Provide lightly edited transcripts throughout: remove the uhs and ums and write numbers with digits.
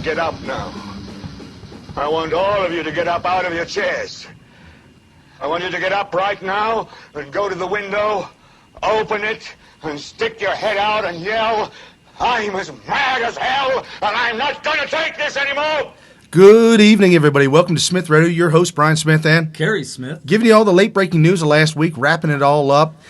get up now. I want all of you to get up out of your chairs. I want you to get up right now and go to the window, open it, and stick your head out and yell, "I'm as mad as hell, and I'm not going to take this anymore!" Good evening, everybody. Welcome to Smith Radio. Your host, Brian Smith and Kerry Smith. Giving you all the late-breaking news of last week, wrapping it all up.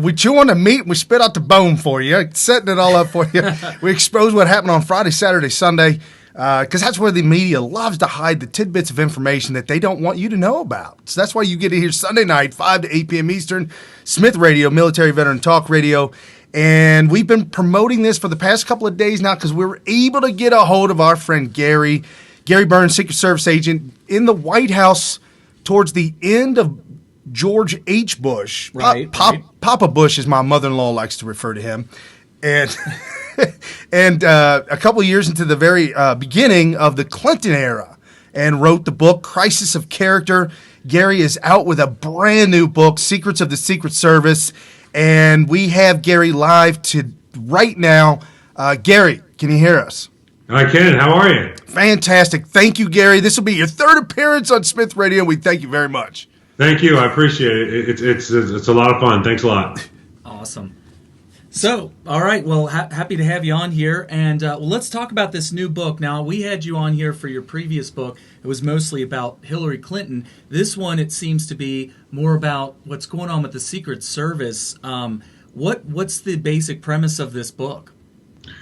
We chew on the meat and we spit out the bone for you, setting it all up for you. We expose what happened on Friday, Saturday, Sunday, because that's where the media loves to hide the tidbits of information that they don't want you to know about. So that's why you get to hear Sunday night, 5 to 8 p.m. Eastern, Smith Radio, Military Veteran Talk Radio. And we've been promoting this for the past couple of days now because we were able to get a hold of our friend Gary Byrne, Secret Service agent in the White House towards the end of George H. Bush. Right. Papa Bush, as my mother-in-law likes to refer to him. And and a couple of years into the very beginning of the Clinton era, and wrote the book Crisis of Character. Gary is out with a brand new book, Secrets of the Secret Service. And we have Gary live right now. Gary, can you hear us? I can. How are you? Fantastic. Thank you, Gary. This will be your third appearance on Smith Radio. We thank you very much. Thank you. I appreciate it. It's a lot of fun. Thanks a lot. Awesome. So, all right. Well, happy to have you on here. And let's talk about this new book. Now, we had you on here for your previous book. It was mostly about Hillary Clinton. This one, it seems to be more about what's going on with the Secret Service. What's the basic premise of this book?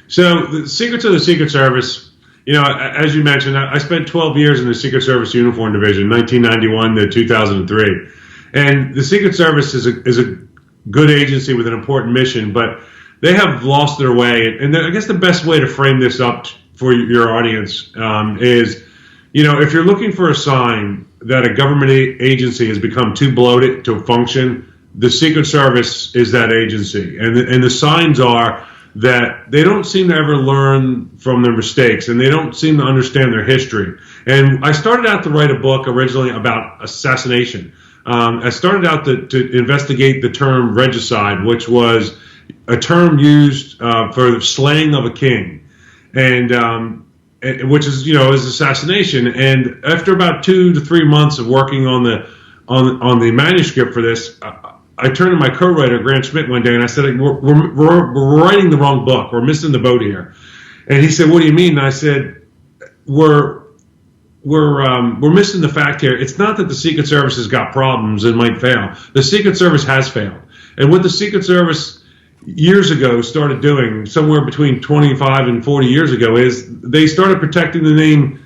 So, the Secrets of the Secret Service, as you mentioned, I spent 12 years in the Secret Service Uniform Division, 1991 to 2003. And the Secret Service is a good agency with an important mission, but they have lost their way. And I guess the best way to frame this up for your audience is, if you're looking for a sign that a government agency has become too bloated to function, the Secret Service is that agency. And the signs are that they don't seem to ever learn from their mistakes, and they don't seem to understand their history. And I started out to write a book originally about assassination. I started out to investigate the term regicide, which was a term used for the slaying of a king, and which is is assassination. And after about 2 to 3 months of working on the manuscript for this, I turned to my co-writer Grant Schmidt one day and I said, "We're writing the wrong book. We're missing the boat here." And he said, "What do you mean?" And I said, We're missing the fact here. It's not that the Secret Service has got problems and might fail. The Secret Service has failed. And what the Secret Service years ago started doing, somewhere between 25 and 40 years ago, is they started protecting the name,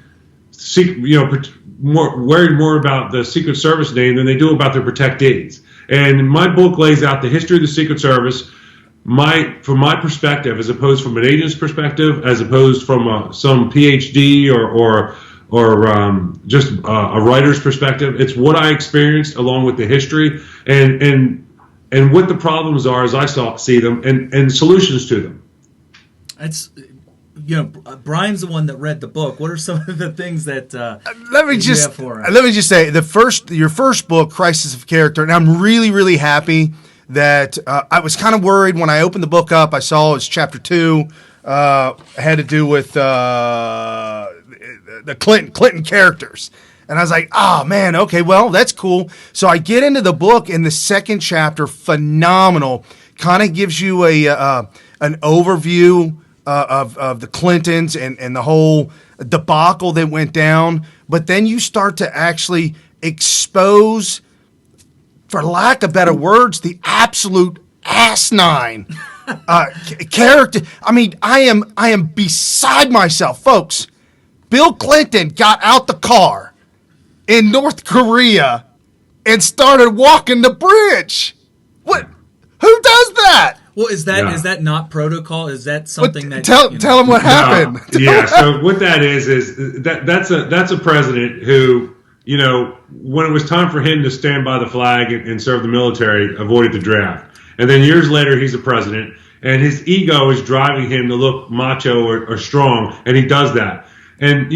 worried more about the Secret Service name than they do about their protectees. And my book lays out the history of the Secret Service, from my perspective, as opposed from an agent's perspective, as opposed from some PhD or just a writer's perspective. It's what I experienced along with the history and what the problems are as I see them and solutions to them. That's, Brian's the one that read the book. What are some of the things that let me just say your first book, Crisis of Character, and I'm really, really happy that I was kind of worried when I opened the book up. I saw it's chapter 2 had to do with the Clinton characters. And I was like, oh, man, okay, well, that's cool. So I get into the book, and the second chapter, phenomenal, kind of gives you an overview of the Clintons and the whole debacle that went down. But then you start to actually expose, for lack of better words, the absolute asinine character. I mean, I am beside myself, folks. Bill Clinton got out the car in North Korea and started walking the bridge. What? Who does that? Well, is that not protocol? Is that something that tell them what happened? No. So what that is that's a president who, when it was time for him to stand by the flag and serve the military, avoided the draft. And then years later, he's a president, and his ego is driving him to look macho or strong, and he does that. And,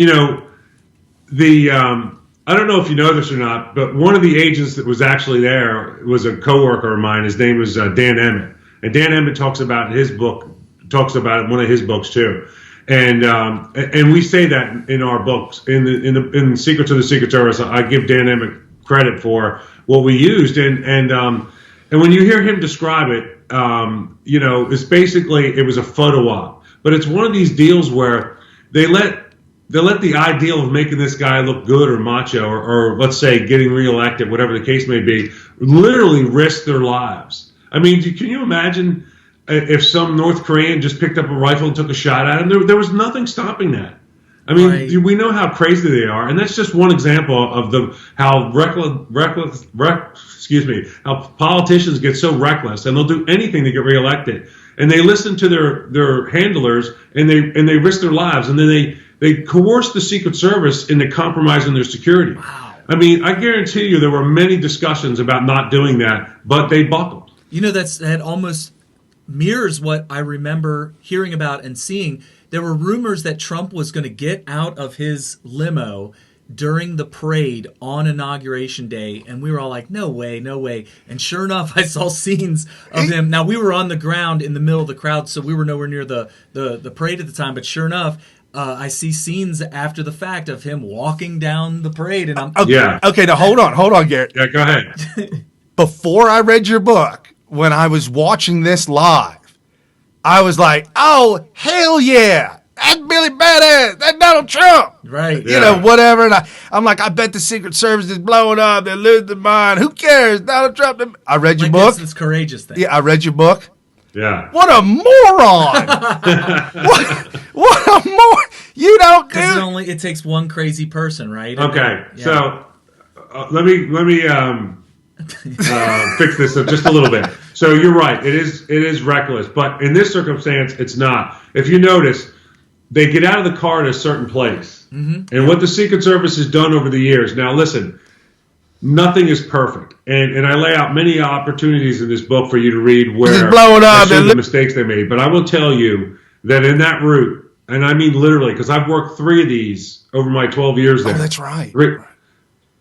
I don't know if you know this or not, but one of the agents that was actually there was a coworker of mine. His name was Dan Emmett. And Dan Emmett talks about it in one of his books too. And we say that in our books, in Secrets of the Secret Service. I give Dan Emmett credit for what we used, and when you hear him describe it, it's basically, it was a photo op, but it's one of these deals where they let the ideal of making this guy look good or macho or let's say getting reelected, whatever the case may be, literally risk their lives. I mean, can you imagine if some North Korean just picked up a rifle and took a shot at him? There was nothing stopping that. I mean, right. We know how crazy they are, and that's just one example of how politicians get so reckless, and they'll do anything to get reelected. And they listen to their handlers, and they risk their lives, and then they coerce the Secret Service into compromising their security. Wow. I mean, I guarantee you there were many discussions about not doing that, but they buckled. That almost mirrors what I remember hearing about and seeing. There were rumors that Trump was going to get out of his limo during the parade on Inauguration Day, and we were all like, no way, no way. And sure enough, I saw scenes of him. Now, we were on the ground in the middle of the crowd, so we were nowhere near the parade at the time, but sure enough, I see scenes after the fact of him walking down the parade, and I'm... Okay, now hold on, Garrett. Yeah, go ahead. Before I read your book, when I was watching this live, I was like, oh, hell yeah. That's Billy Badass. That's Donald Trump. Right. Whatever. And I'm like, I bet the Secret Service is blowing up. They lose their mind. Who cares? Donald Trump. I read your book. It's courageous thing. Yeah, I read your book. Yeah. What a moron. what a moron. You don't do Because it takes one crazy person, right? Okay. So let me fix this up just a little bit. So you're right. It is reckless, but in this circumstance, it's not. If you notice, they get out of the car at a certain place, and what the Secret Service has done over the years. Now, listen, nothing is perfect, and I lay out many opportunities in this book for you to read where I show the mistakes they made. But I will tell you that in that route, and I mean literally, because I've worked 3 of these over my 12 years there. Oh, that's right.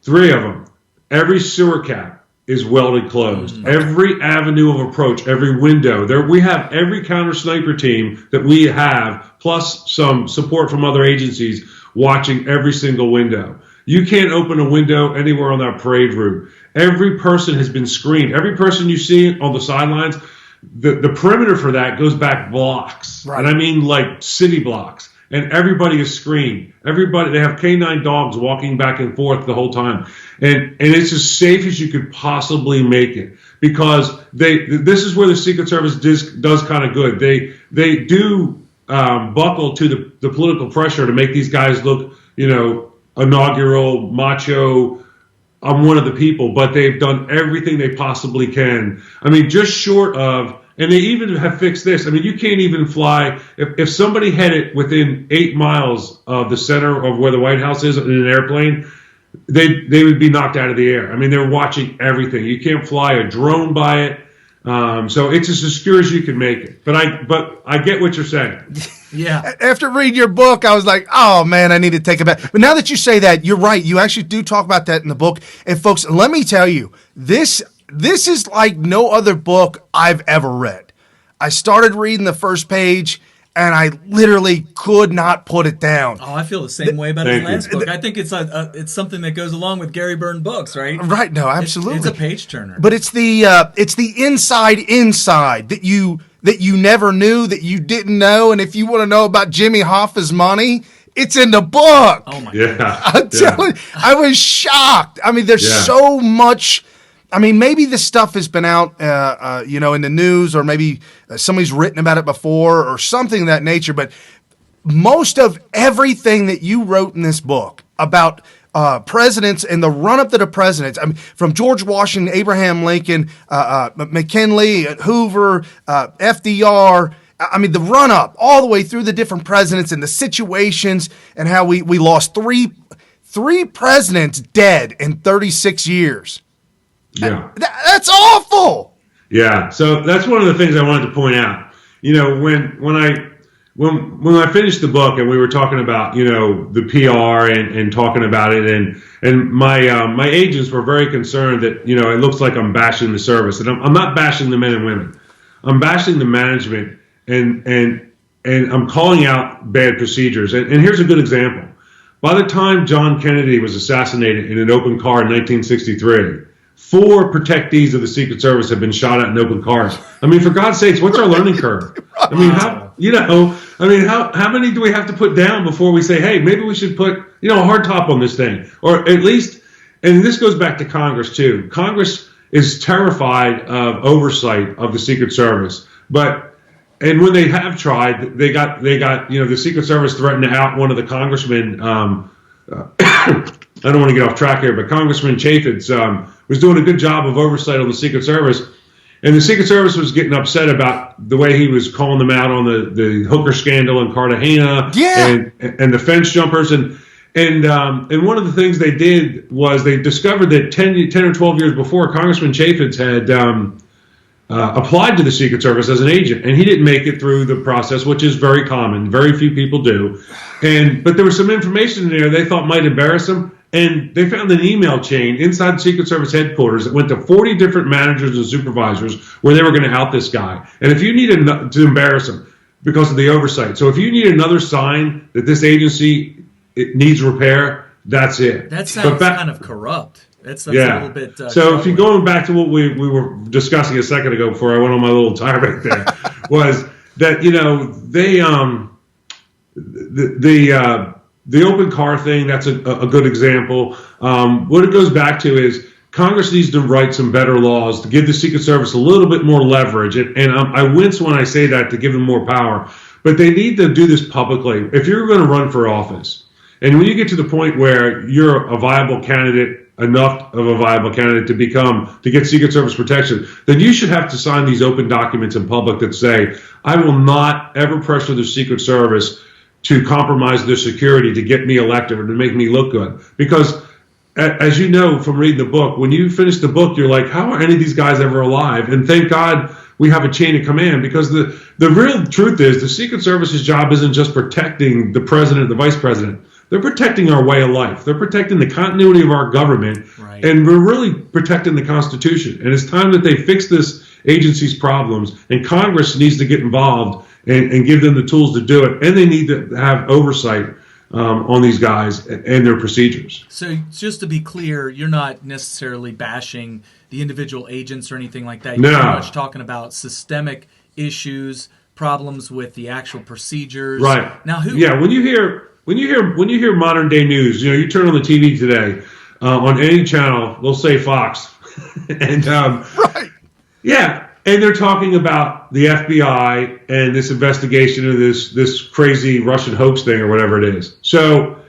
3 of them. Every sewer cap is welded closed. Every avenue of approach, every window. We have every counter sniper team that we have, plus some support from other agencies watching every single window. You can't open a window anywhere on that parade route. Every person has been screened. Every person you see on the sidelines, the perimeter for that goes back blocks. Right. And I mean like city blocks. And everybody is screened. They have canine dogs walking back and forth the whole time. And it's as safe as you could possibly make it, because this is where the Secret Service does kind of good. They do buckle to the political pressure to make these guys look, inaugural, macho, I'm one of the people, but they've done everything they possibly can. I mean, just short of, and they even have fixed this. I mean, you can't even fly. If somebody had it within 8 miles of the center of where the White House is in an airplane, they would be knocked out of the air. I mean, they're watching everything. You can't fly a drone by it. So it's as secure as you can make it. But I get what you're saying. Yeah. After reading your book, I was like, oh, man, I need to take it back. But now that you say that, you're right. You actually do talk about that in the book. And, folks, let me tell you, this is like no other book I've ever read. I started reading the first page, and I literally could not put it down. Oh, I feel the same way about his last book. I think it's something that goes along with Gary Byrne books, right? Right. No, absolutely. It's a page turner. But it's the inside that you never knew, that you didn't know, and if you want to know about Jimmy Hoffa's money, it's in the book. Oh my God! I'm telling you, I was shocked. I mean, there's so much. I mean, maybe this stuff has been out, in the news, or maybe somebody's written about it before, or something of that nature. But most of everything that you wrote in this book about presidents and the run-up to the presidents, I mean, from George Washington, Abraham Lincoln, McKinley, Hoover, FDR. I mean, the run-up all the way through the different presidents and the situations, and how we lost three presidents dead in 36 years. Yeah, that's awful. Yeah, so that's one of the things I wanted to point out. When I finished the book and we were talking about the PR and talking about it, and my agents were very concerned that it looks like I'm bashing the service, and I'm not bashing the men and women. I'm bashing the management and I'm calling out bad procedures. And here's a good example. By the time John Kennedy was assassinated in an open car in 1963, 4 protectees of the Secret Service have been shot at in open cars. I mean, for God's sakes, what's our learning curve? I mean, how many do we have to put down before we say, hey, maybe we should put, a hard top on this thing? Or at least, and this goes back to Congress too. Congress is terrified of oversight of the Secret Service. And when they have tried, they got the Secret Service threatened to out one of the congressmen. I don't want to get off track here, but Congressman Chaffetz was doing a good job of oversight on the Secret Service. And the Secret Service was getting upset about the way he was calling them out on the hooker scandal in Cartagena and the fence jumpers. And one of the things they did was they discovered that 10 or 12 years before, Congressman Chaffetz had applied to the Secret Service as an agent, and he didn't make it through the process, which is very common. Very few people do. But there was some information in there they thought might embarrass him, and they found an email chain inside the Secret Service headquarters that went to 40 different managers and supervisors where they were going to out this guy. And if you needed to embarrass him because of the oversight, so if you need another sign that this agency needs repair, that's it. That sounds kind of corrupt. That's a little bit. So if you're going back to what we were discussing a second ago before I went on my little tirade there, was that the open car thing. That's a good example. What it goes back to is Congress needs to write some better laws to give the Secret Service a little bit more leverage. And I wince when I say that, to give them more power. But they need to do this publicly. If you're going to run for office, and when you get to the point where you're a viable candidate, enough of a viable candidate to get Secret Service protection, then you should have to sign these open documents in public that say, I will not ever pressure the Secret Service to compromise their security to get me elected or to make me look good. Because as you know from reading the book, when you finish the book, you're like, how are any of these guys ever alive? And thank God we have a chain of command, because the real truth is the Secret Service's job isn't just protecting the president, the vice president. They're protecting our way of life. They're protecting the continuity of our government, right. And we're really protecting the Constitution. And it's time that they fix this agency's problems, and Congress needs to get involved and give them the tools to do it. And they need to have oversight on these guys and their procedures. So just to be clear, you're not necessarily bashing the individual agents or anything like that. You're pretty much talking about systemic issues, problems with the actual procedures. Right. Now, when you hear modern day news, you turn on the TV today, on any channel, they'll say Fox, and right. Yeah, and they're talking about the FBI and this investigation of this crazy Russian hoax thing or whatever it is. So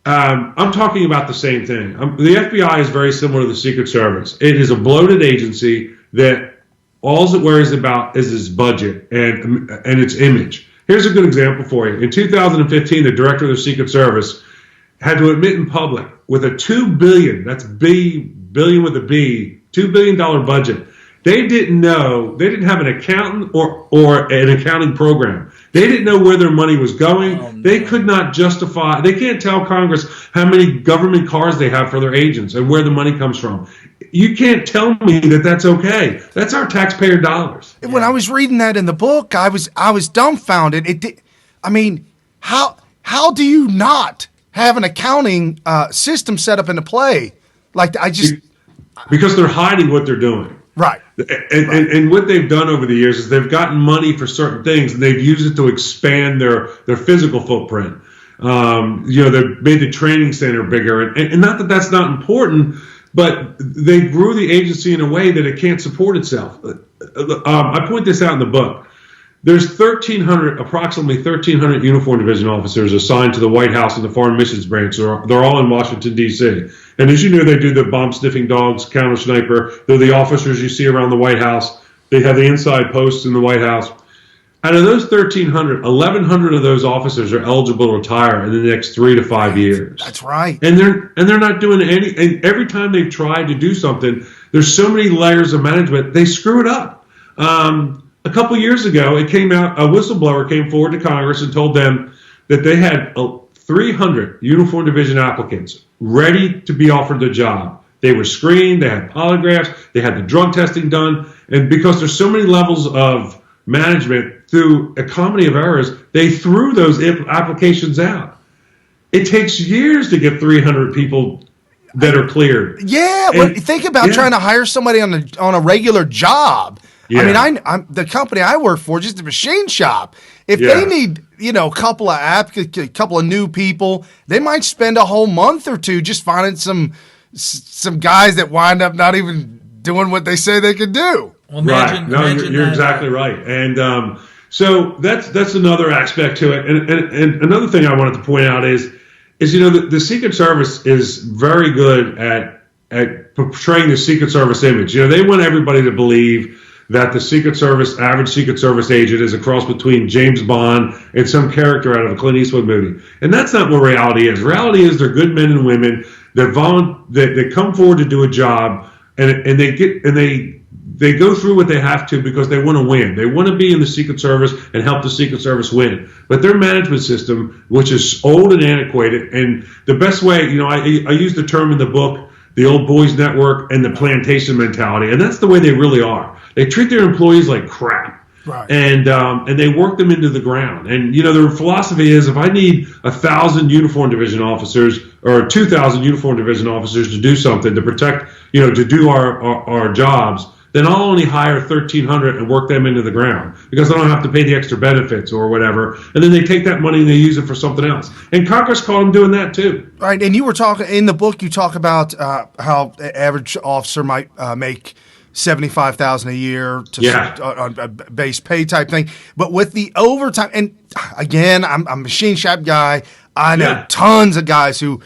I'm talking about the same thing. The FBI is very similar to the Secret Service. It is a bloated agency that all it worries about is its budget and its image. Here's a good example for you. In 2015, the director of the Secret Service had to admit in public, with a $2 billion, that's billion with a B, $2 billion budget, they didn't have an accountant or an accounting program. They didn't know where their money was going. Oh, no. They could not justify, they can't tell Congress how many government cars they have for their agents and where the money comes from. You can't tell me that that's okay. That's our taxpayer dollars. When I was reading that in the book, I was dumbfounded. How do you not have an accounting system set up into play? Because they're hiding what they're doing. Right. And what they've done over the years is they've gotten money for certain things, and they've used it to expand their physical footprint. They've made the training center bigger, and not that that's not important, but they grew the agency in a way that it can't support itself. I point this out in the book. There's approximately 1,300 uniform division officers assigned to the White House and the Foreign Missions Branch. They're all in Washington, D.C. And as you know, they do the bomb-sniffing dogs, counter-sniper. They're the officers you see around the White House. They have the inside posts in the White House. Out of those 1,300, 1,100 of those officers are eligible to retire in the next 3 to 5 years. That's right. And they're not doing any. And every time they've tried to do something, there's so many layers of management, they screw it up. A couple years ago, it came out, a whistleblower came forward to Congress and told them that they had 300 uniform division applicants ready to be offered the job. They were screened, they had polygraphs, they had the drug testing done, and because there's so many levels of management, through a comedy of errors, they threw those applications out. It takes years to get 300 people that are cleared. Yeah, think about trying to hire somebody on a regular job. Yeah. I mean, I'm the company I work for, just a machine shop. If they need, a couple of new people, they might spend a whole month or two just finding some guys that wind up not even doing what they say they could do. Well, imagine you're exactly right. And so that's another aspect to it. And another thing I wanted to point out is the Secret Service is very good at portraying the Secret Service image. They want everybody to believe that the average Secret Service agent is a cross between James Bond and some character out of a Clint Eastwood movie. And that's not what reality is. Reality is they're good men and women that come forward to do a job, and they go through what they have to because they want to win. They want to be in the Secret Service and help the Secret Service win. But their management system, which is old and antiquated, and the best way, I use the term in the book, the old boys network and the plantation mentality, and that's the way they really are. They treat their employees like crap, right? And they work them into the ground. And their philosophy is, if I need 1,000 uniform division officers or 2,000 uniform division officers to do something to protect, to do our jobs, then I'll only hire 1,300 and work them into the ground because I don't have to pay the extra benefits or whatever. And then they take that money and they use it for something else. And Congress caught them doing that too. Right. And you were talking in the book. You talk about how the average officer might make $75,000 a year on a base pay type thing. But with the overtime, and again, I'm a machine shop guy. I know tons of guys who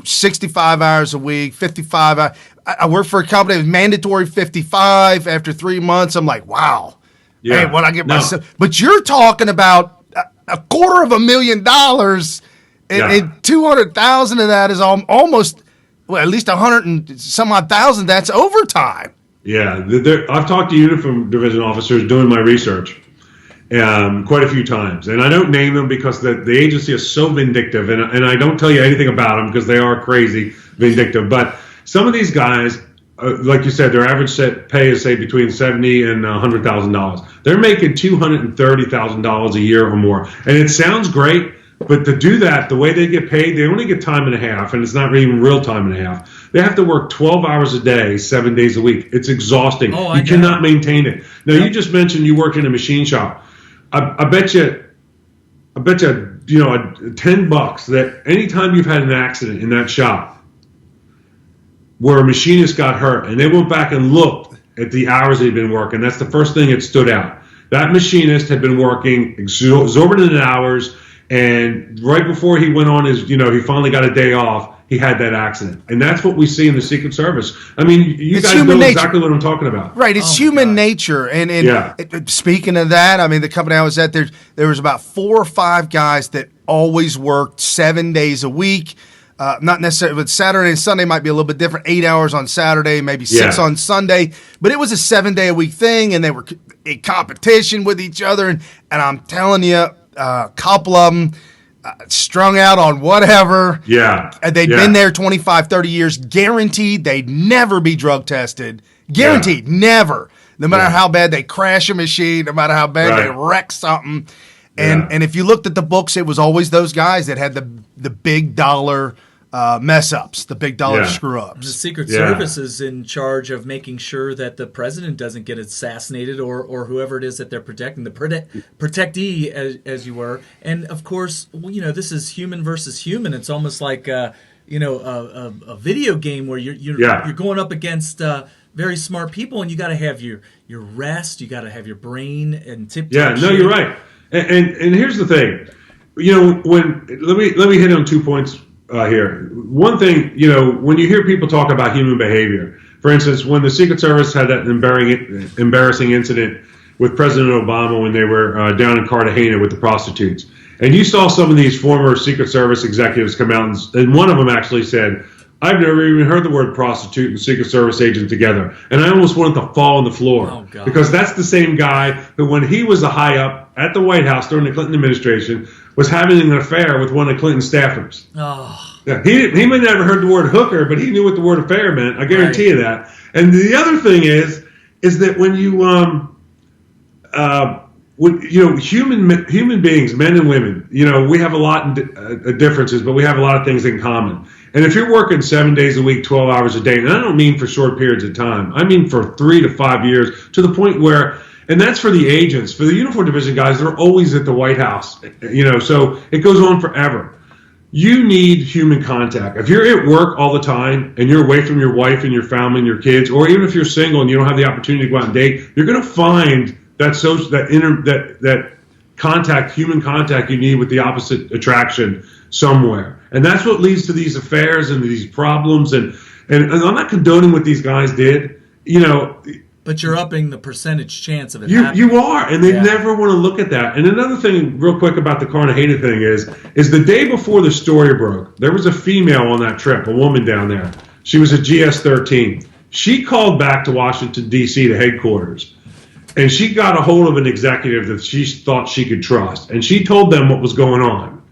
65 hours a week, 55 hours. I work for a company that was mandatory 55 after 3 months. I'm like, wow. Yeah. Hey, what I get myself. But you're talking about $250,000 and 200,000 of that is almost, at least 100 and some odd thousand. That's overtime. Yeah. I've talked to uniform division officers doing my research quite a few times. And I don't name them because the agency is so vindictive. And I don't tell you anything about them because they are crazy vindictive. But some of these guys, like you said, their average set pay is, say, between $70,000 and $100,000. They're making $230,000 a year or more. And it sounds great, but to do that, the way they get paid, they only get time and a half, and it's not even real time and a half. They have to work 12 hours a day, 7 days a week. It's exhausting. You cannot maintain it. Now, you just mentioned you work in a machine shop. I bet you, $10 that anytime you've had an accident in that shop, where a machinist got hurt, and they went back and looked at the hours he'd been working. That's the first thing that stood out. That machinist had been working exorbitant hours, and right before he went on his, he finally got a day off, he had that accident. And that's what we see in the Secret Service. I mean, you guys know exactly what I'm talking about. Right, it's human nature. And speaking of that, I mean, the company I was at, there was about 4 or 5 guys that always worked 7 days a week. Not necessarily, but Saturday and Sunday might be a little bit different. 8 hours on Saturday, maybe 6 on Sunday. But it was a 7-day-a-week thing, and they were in competition with each other. And I'm telling you, a couple of them strung out on whatever. Yeah. They'd been there 25, 30 years. Guaranteed they'd never be drug tested. Guaranteed, never. No matter how bad they crash a machine, no matter how bad they wreck something. And if you looked at the books, it was always those guys that had the big dollar mess ups, the big dollar screw ups. The Secret Service is in charge of making sure that the president doesn't get assassinated or whoever it is that they're protecting, the protectee, as you were. And of course, this is human versus human. It's almost like a video game where you're going up against very smart people, and you got to have your rest, you got to have your brain and tip. Yeah, no, you're right. And here's the thing, let me hit on 2 points here. One thing, when you hear people talk about human behavior, for instance, when the Secret Service had that embarrassing incident with President Obama when they were down in Cartagena with the prostitutes, and you saw some of these former Secret Service executives come out, and one of them actually said, I've never even heard the word prostitute and Secret Service agent together. And I almost wanted to fall on the floor. Because that's the same guy who, when he was a high up at the White House during the Clinton administration, was having an affair with one of Clinton's staffers. Yeah, he might never heard the word hooker, but he knew what the word affair meant. I guarantee you that. And the other thing is that when you human beings, men and women, we have a lot of differences, but we have a lot of things in common. And if you're working 7 days a week, 12 hours a day, and I don't mean for short periods of time, I mean for 3 to 5 years, to the point where, and that's for the agents, for the uniform division guys, they're always at the White House, so it goes on forever. You need human contact. If you're at work all the time and you're away from your wife and your family and your kids, or even if you're single and you don't have the opportunity to go out and date, you're going to find that contact, human contact you need with the opposite attraction somewhere. And that's what leads to these affairs and these problems. And I'm not condoning what these guys did, But you're upping the percentage chance of it happening. You are, and they never want to look at that. And another thing, real quick, about the Cartagena thing is the day before the story broke, there was a female on that trip, a woman down there. She was a GS-13. She called back to Washington, D.C. to headquarters, and she got a hold of an executive that she thought she could trust, and she told them what was going on.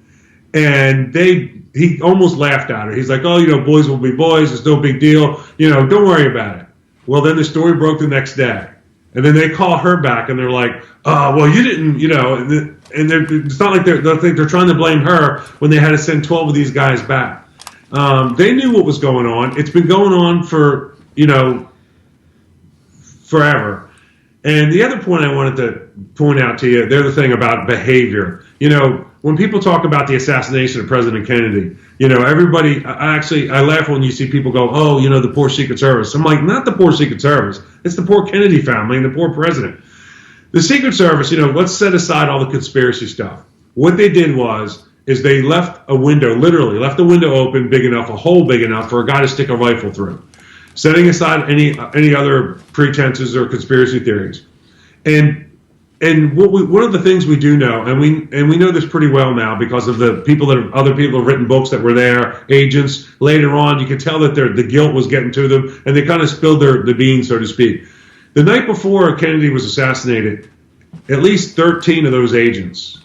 And he almost laughed at her. He's like, oh, boys will be boys. It's no big deal. Don't worry about it. Well, then the story broke the next day. And then they call her back, and they're like, well, you didn't, and it's not like they're trying to blame her when they had to send 12 of these guys back. They knew what was going on. It's been going on for, forever. And the other point I wanted to point out to you, the other thing about behavior, when people talk about the assassination of President Kennedy, everybody, I laugh when you see people go, oh, the poor Secret Service. I'm like, not the poor Secret Service. It's the poor Kennedy family and the poor president. The Secret Service, let's set aside all the conspiracy stuff. What they did is they left a window, literally left a window open big enough, a hole big enough for a guy to stick a rifle through, setting aside any other pretenses or conspiracy theories. And one of the things we do know, and we know this pretty well now because of the other people have written books that were there, agents. Later on, you could tell that the guilt was getting to them, and they kind of spilled the beans, so to speak. The night before Kennedy was assassinated, at least 13 of those agents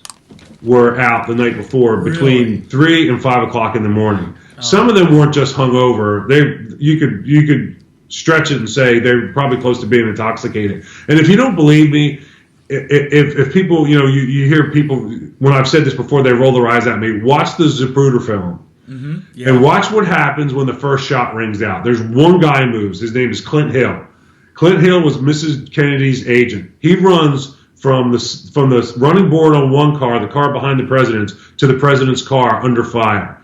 were out the night before between 3 and 5 o'clock in the morning. Oh. Some of them weren't just hungover. You could stretch it and say they're probably close to being intoxicated. And if you don't believe me, if people, you hear people, when I've said this before, they roll their eyes at me, watch the Zapruder film. Mm-hmm. Yeah. And watch what happens when the first shot rings out. There's one guy who moves. His name is Clint Hill. Clint Hill was Mrs. Kennedy's agent. He runs from the running board on one car, the car behind the president's, to the president's car under fire.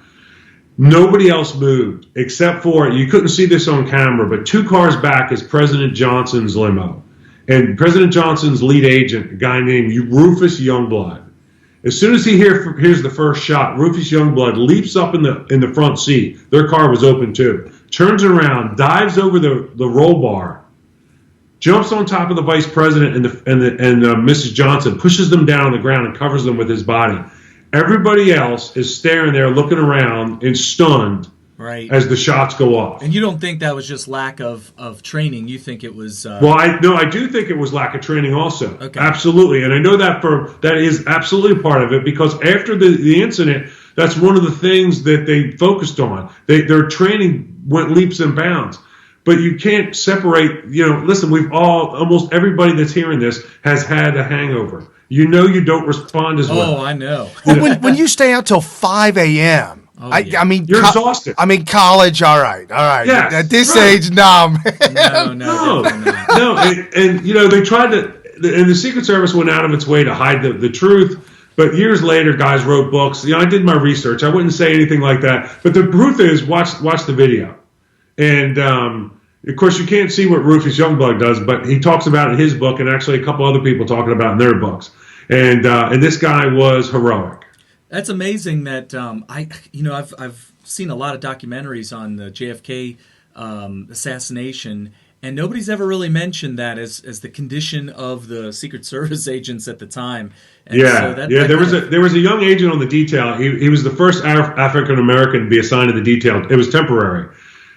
Nobody else moved except for, you couldn't see this on camera, but 2 cars back is President Johnson's limo. And President Johnson's lead agent, a guy named Rufus Youngblood. As soon as he hears the first shot, Rufus Youngblood leaps up in the front seat. Their car was open too. Turns around, dives over the roll bar, jumps on top of the vice president and Mrs. Johnson, pushes them down on the ground and covers them with his body. Everybody else is staring there, looking around and stunned. Right. As the shots go off. And you don't think that was just lack of training? You think it was... Well, I do think it was lack of training also. Okay. Absolutely. And I know that is absolutely part of it, because after the incident, that's one of the things that they focused on. Their training went leaps and bounds. But you can't separate, listen, almost everybody that's hearing this has had a hangover. You don't respond as well. Oh, I know. Well, when you stay out till 5 a.m., I mean, you're exhausted. I mean, college, all right. Yes, at this age, no, man. No. And they tried to, and the Secret Service went out of its way to hide the truth. But years later, guys wrote books. I did my research. I wouldn't say anything like that. But the truth is, watch the video. And of course, you can't see what Rufus Youngblood does, but he talks about it in his book, and actually a couple other people talking about it in their books. And this guy was heroic. That's amazing that I've seen a lot of documentaries on the JFK assassination, and nobody's ever really mentioned that as the condition of the Secret Service agents at the time. And there was a young agent on the detail. He was the first African American to be assigned to the detail. It was temporary.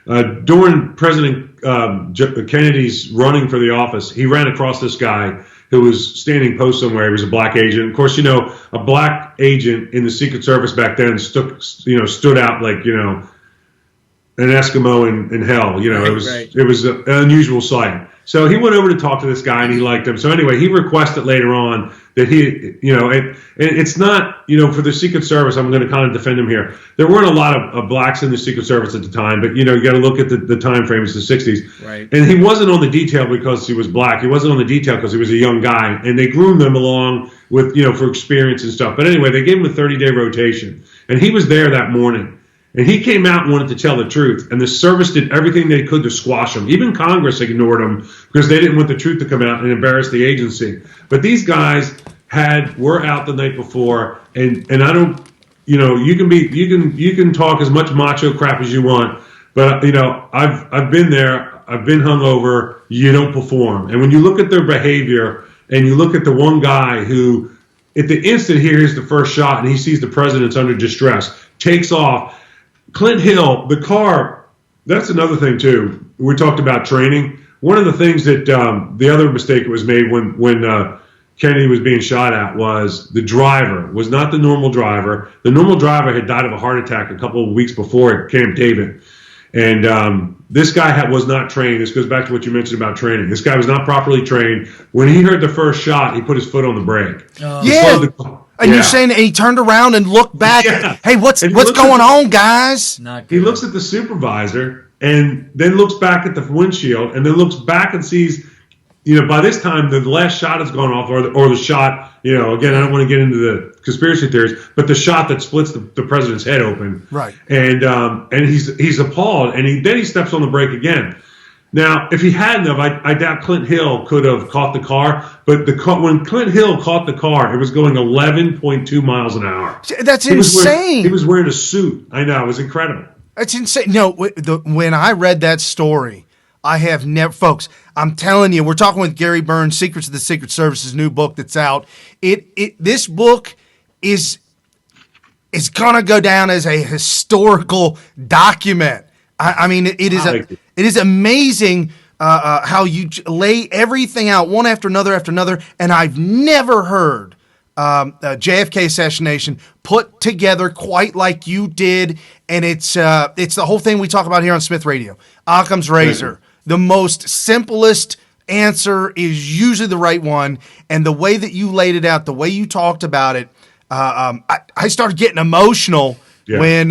During President Kennedy's running for the office, he ran across this guy who was standing post somewhere. He was a black agent. Of course, a black agent in the Secret Service back then stood out like, an Eskimo in hell. It was an unusual sight. So he went over to talk to this guy, and he liked him. So anyway, he requested later on that he, and it's not, for the Secret Service, I'm going to kind of defend him here. There weren't a lot of blacks in the Secret Service at the time, but, you got to look at the time frame. It's the 60s. Right. And he wasn't on the detail because he was black. He wasn't on the detail because he was a young guy. And they groomed him along with, for experience and stuff. But anyway, they gave him a 30-day rotation. And he was there that morning. And he came out and wanted to tell the truth. And the service did everything they could to squash him. Even Congress ignored him because they didn't want the truth to come out and embarrass the agency. But these guys were out the night before, and I don't, you can talk as much macho crap as you want, but I've been there. I've been hungover. You don't perform. And when you look at their behavior, and you look at the one guy who, at the instant he hears the first shot and he sees the president's under distress, takes off. Clint Hill, the car, that's another thing, too. We talked about training. One of the things that the other mistake that was made when Kennedy was being shot at was the driver was not the normal driver. The normal driver had died of a heart attack a couple of weeks before at Camp David. And this guy was not trained. This goes back to what you mentioned about training. This guy was not properly trained. When he heard the first shot, he put his foot on the brake. And you're saying he turned around and looked back. Yeah. Hey, what's going on, guys? Not good. He looks at the supervisor and then looks back at the windshield and then looks back and sees, by this time the last shot has gone off, or the shot, again, I don't want to get into the conspiracy theories, but the shot that splits the president's head open. Right. And he's appalled, and then he steps on the brake again. Now, if he hadn't have, I doubt Clint Hill could have caught the car. But when Clint Hill caught the car, it was going 11.2 miles an hour. That's insane. He was wearing a suit. I know. It was incredible. That's insane. No, when I read that story, I have never, folks, I'm telling you, we're talking with Gary Byrne, Secrets of the Secret Service's new book that's out. This book is going to go down as a historical document. I mean, it is amazing how you lay everything out one after another, and I've never heard JFK assassination put together quite like you did, and it's the whole thing we talk about here on Smith Radio. Occam's razor. The most simplest answer is usually the right one, and the way that you laid it out, the way you talked about it, I started getting emotional when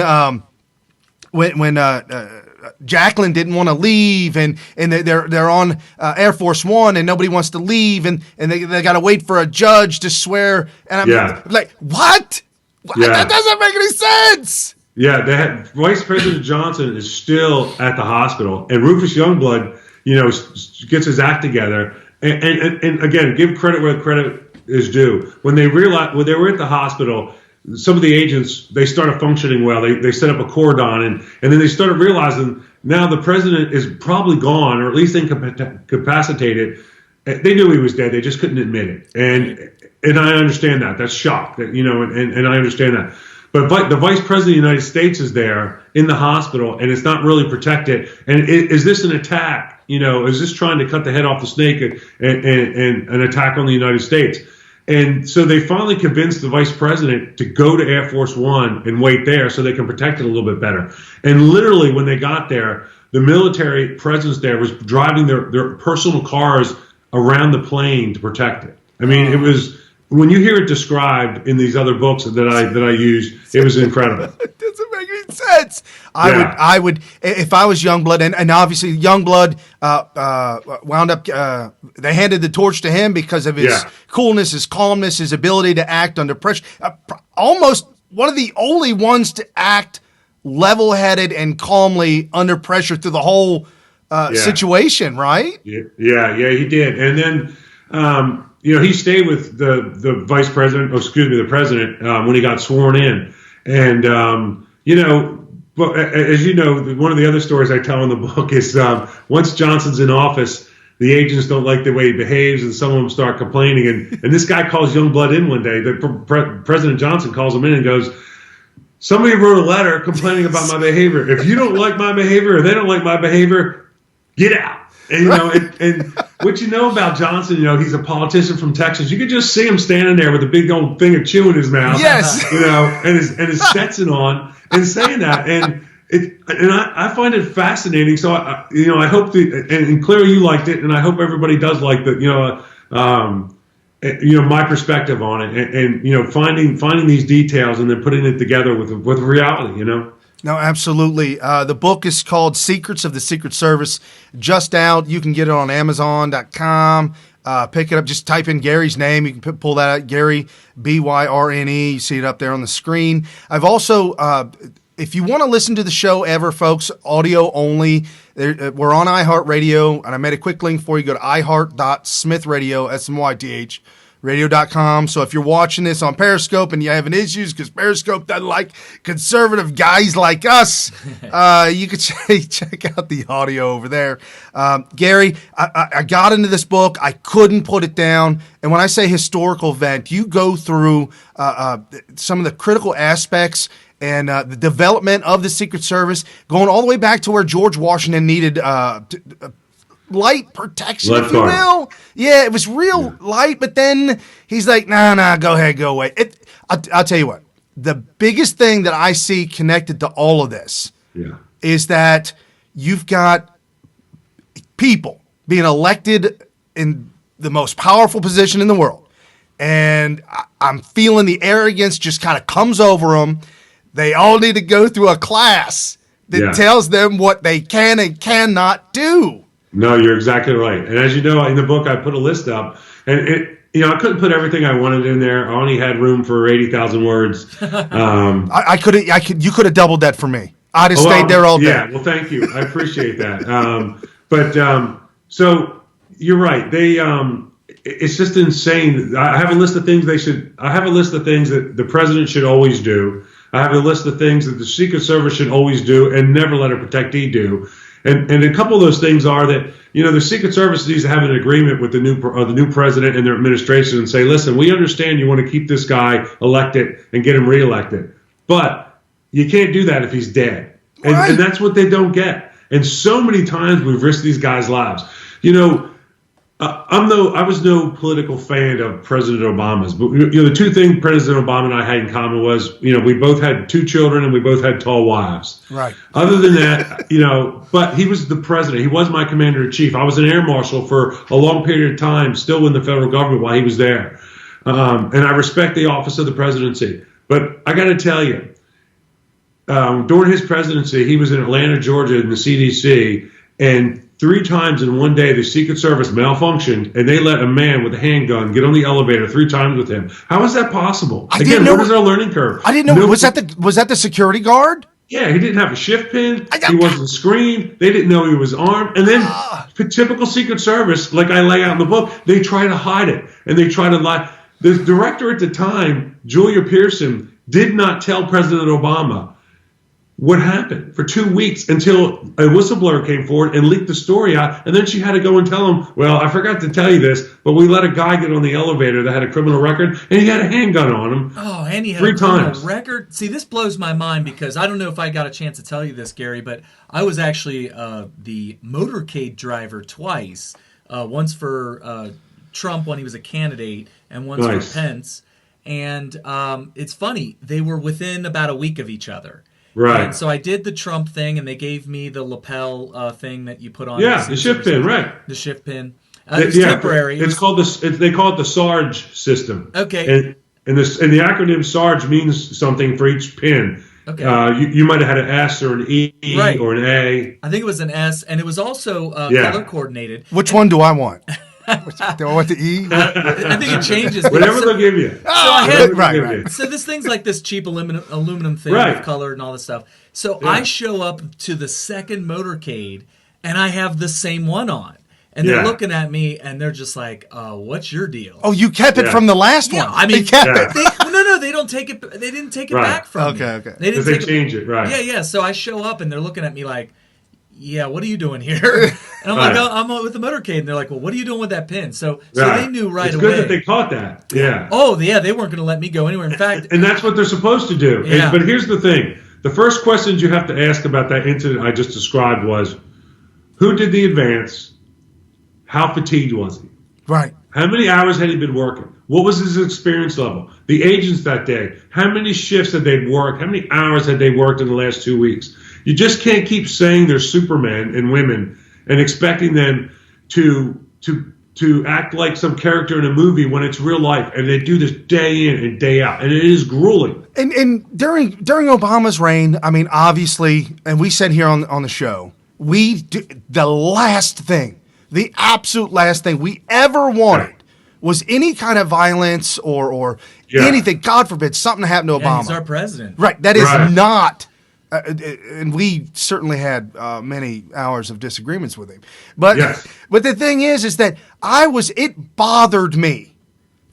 Jacqueline didn't want to leave, and they're on Air Force One, and nobody wants to leave, and they got to wait for a judge to swear, and I'm like, what? That doesn't make any sense. Yeah, Vice President Johnson is still at the hospital, and Rufus Youngblood, gets his act together, and again, give credit where credit is due. When they were at the hospital, some of the agents, they started functioning well. They set up a cordon, and then they started realizing now the president is probably gone, or at least incapacitated. They knew he was dead. They just couldn't admit it. And I understand that. That's shock. And I understand that. But the vice president of the United States is there in the hospital, and it's not really protected. And is this an attack? Is this trying to cut the head off the snake and an attack on the United States? And so they finally convinced the vice president to go to Air Force One and wait there so they can protect it a little bit better. And literally, when they got there, the military presence there was driving their personal cars around the plane to protect it. I mean, it was, when you hear it described in these other books that I use, it was incredible. It doesn't make any sense. I would, if I was Youngblood, and obviously Youngblood wound up, they handed the torch to him because of his coolness, his calmness, his ability to act under pressure. Almost one of the only ones to act level-headed and calmly under pressure through the whole situation, right? Yeah, he did. And then, he stayed with the vice president, the president, when he got sworn in. And, well, as you know, one of the other stories I tell in the book is once Johnson's in office, the agents don't like the way he behaves, and some of them start complaining. And this guy calls Youngblood in one day. President Johnson calls him in and goes, somebody wrote a letter complaining about my behavior. If you don't like my behavior or they don't like my behavior, get out. And, and what you know about Johnson, he's a politician from Texas. You could just see him standing there with a big old thing of chew in his mouth. Yes. And his Stetson on and saying that. And and I find it fascinating. So I hope and clearly you liked it, and I hope everybody does like my perspective on it, and finding these details and then putting it together with reality. No, absolutely. The book is called Secrets of the Secret Service, just out. You can get it on Amazon.com. Pick it up. Just type in Gary's name. You can pull that out. Gary, Byrne. You see it up there on the screen. I've also, if you want to listen to the show ever, folks, audio only, we're on iHeartRadio, and I made a quick link for you. Go to iHeart.smithradio, SMYTH, radio.com. So if you're watching this on Periscope and you're having issues because Periscope doesn't like conservative guys like us, you could check out the audio over there. Gary, I got into this book. I couldn't put it down. And when I say historical event, you go through some of the critical aspects and the development of the Secret Service, going all the way back to where George Washington needed light protection, if you will. Yeah, it was real light, but then he's like, nah, go ahead, go away. I'll tell you what, the biggest thing that I see connected to all of this is that you've got people being elected in the most powerful position in the world, and I'm feeling the arrogance just kind of comes over them. They all need to go through a class that tells them what they can and cannot do. No, you're exactly right. And as you know, in the book, I put a list up, and I couldn't put everything I wanted in there. I only had room for 80,000 words. You could have doubled that for me. I'd have stayed there all day. Yeah, well, thank you. I appreciate that. So you're right. It's just insane. I have a list of things I have a list of things that the president should always do. I have a list of things that the Secret Service should always do and never let a protectee do. And a couple of those things are that, the Secret Service needs to have an agreement with the new president and their administration and say, listen, we understand you want to keep this guy elected and get him reelected, but you can't do that if he's dead. And that's what they don't get. And so many times we've risked these guys' lives. I was no political fan of President Obama's, but the two things President Obama and I had in common was, we both had 2 children and we both had tall wives. Right. Other than that, but he was the president. He was my commander in chief. I was an air marshal for a long period of time, still in the federal government while he was there. And I respect the office of the presidency. But I got to tell you, during his presidency, he was in Atlanta, Georgia, in the CDC, and 3 times in one day, the Secret Service malfunctioned, and they let a man with a handgun get on the elevator 3 times with him. How is that possible? Again, where is our learning curve? I didn't know. Was that the security guard? Yeah, he didn't have a shift pin. He wasn't screened. They didn't know he was armed. And then, typical Secret Service, like I lay out in the book, they try to hide it, and they try to lie. The director at the time, Julia Pearson, did not tell President Obama what happened for 2 weeks until a whistleblower came forward and leaked the story out. And then she had to go and tell him, well, I forgot to tell you this, but we let a guy get on the elevator that had a criminal record, and he had a handgun on him. Oh, and he had 3 a criminal times. record? See, this blows my mind because I don't know if I got a chance to tell you this, Gary, but I was actually the motorcade driver twice. Once for Trump when he was a candidate, and once for Pence. And it's funny, they were within about a week of each other. Right. And so I did the Trump thing, and they gave me the lapel thing that you put on. Yeah, the shift pin, right. The shift pin. It was temporary. It's called they call it the SARG system. Okay. And the acronym SARG means something for each pin. Okay. You might have had an S or an E or an A. I think it was an S, and it was also color coordinated. Which one do I want? Do I want the E? I think it changes. Whatever they'll give you. Right. So this thing's like this cheap aluminum thing with color and all this stuff. So I show up to the second motorcade, and I have the same one on. And they're looking at me, and they're just like, what's your deal? Oh, you kept it from the last one. I mean, they kept it. No, they don't take it. They didn't take it back from me. Okay. They didn't they change it, right. Yeah. So I show up, and they're looking at me like, yeah, what are you doing here? And I'm like, oh, I'm with the motorcade. And they're like, well, what are you doing with that pin? So they knew right away. It's good that they caught that. Yeah. Oh, yeah, they weren't going to let me go anywhere. In fact. And that's what they're supposed to do. Yeah. But here's the thing. The first questions you have to ask about that incident I just described was, who did the advance? How fatigued was he? Right. How many hours had he been working? What was his experience level? The agents that day, how many shifts had they worked? How many hours had they worked in the last 2 weeks? You just can't keep saying they're Supermen and women and expecting them to act like some character in a movie when it's real life, and they do this day in and day out, and it is grueling. And during Obama's reign, I mean, obviously, and we said here on the show, the absolute last thing we ever wanted was any kind of violence or anything. God forbid something happened to Obama. He's our president, right? That is not. And we certainly had many hours of disagreements with him. But the thing is that it bothered me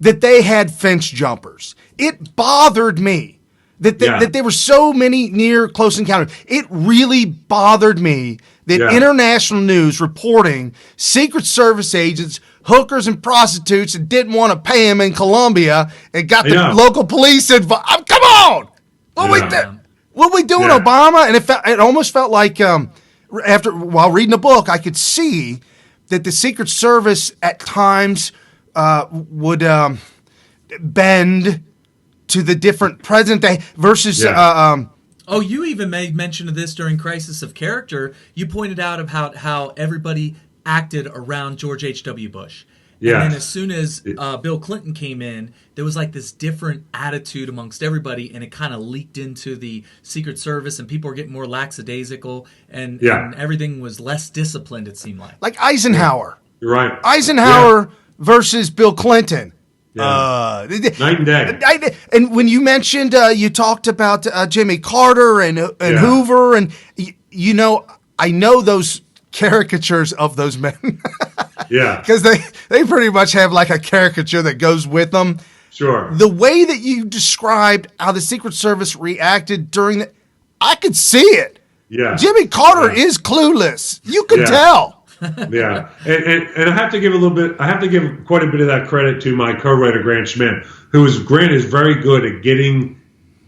that they had fence jumpers. It bothered me that there were so many near close encounters. It really bothered me that international news reporting Secret Service agents, hookers and prostitutes, and didn't want to pay him in Colombia and got the local police involved. Come on! What we doing, Obama? And it almost felt like while reading the book, I could see that the Secret Service at times would bend to the different president versus. Oh, you even made mention of this during Crisis of Character. You pointed out about how everybody acted around George H.W. Bush. Yeah. And then as soon as Bill Clinton came in, there was like this different attitude amongst everybody, and it kind of leaked into the Secret Service, and people were getting more lackadaisical, and everything was less disciplined, it seemed like. Like Eisenhower. You're right. Eisenhower versus Bill Clinton. Night and day. And when you mentioned, you talked about Jimmy Carter and Hoover, and I know those caricatures of those men. Because they pretty much have like a caricature that goes with them. Sure. The way that you described how the Secret Service reacted during I could see it. Yeah. Jimmy Carter is clueless. You could tell. And I have to give quite a bit of that credit to my co-writer Grant Schmidt, Grant is very good at getting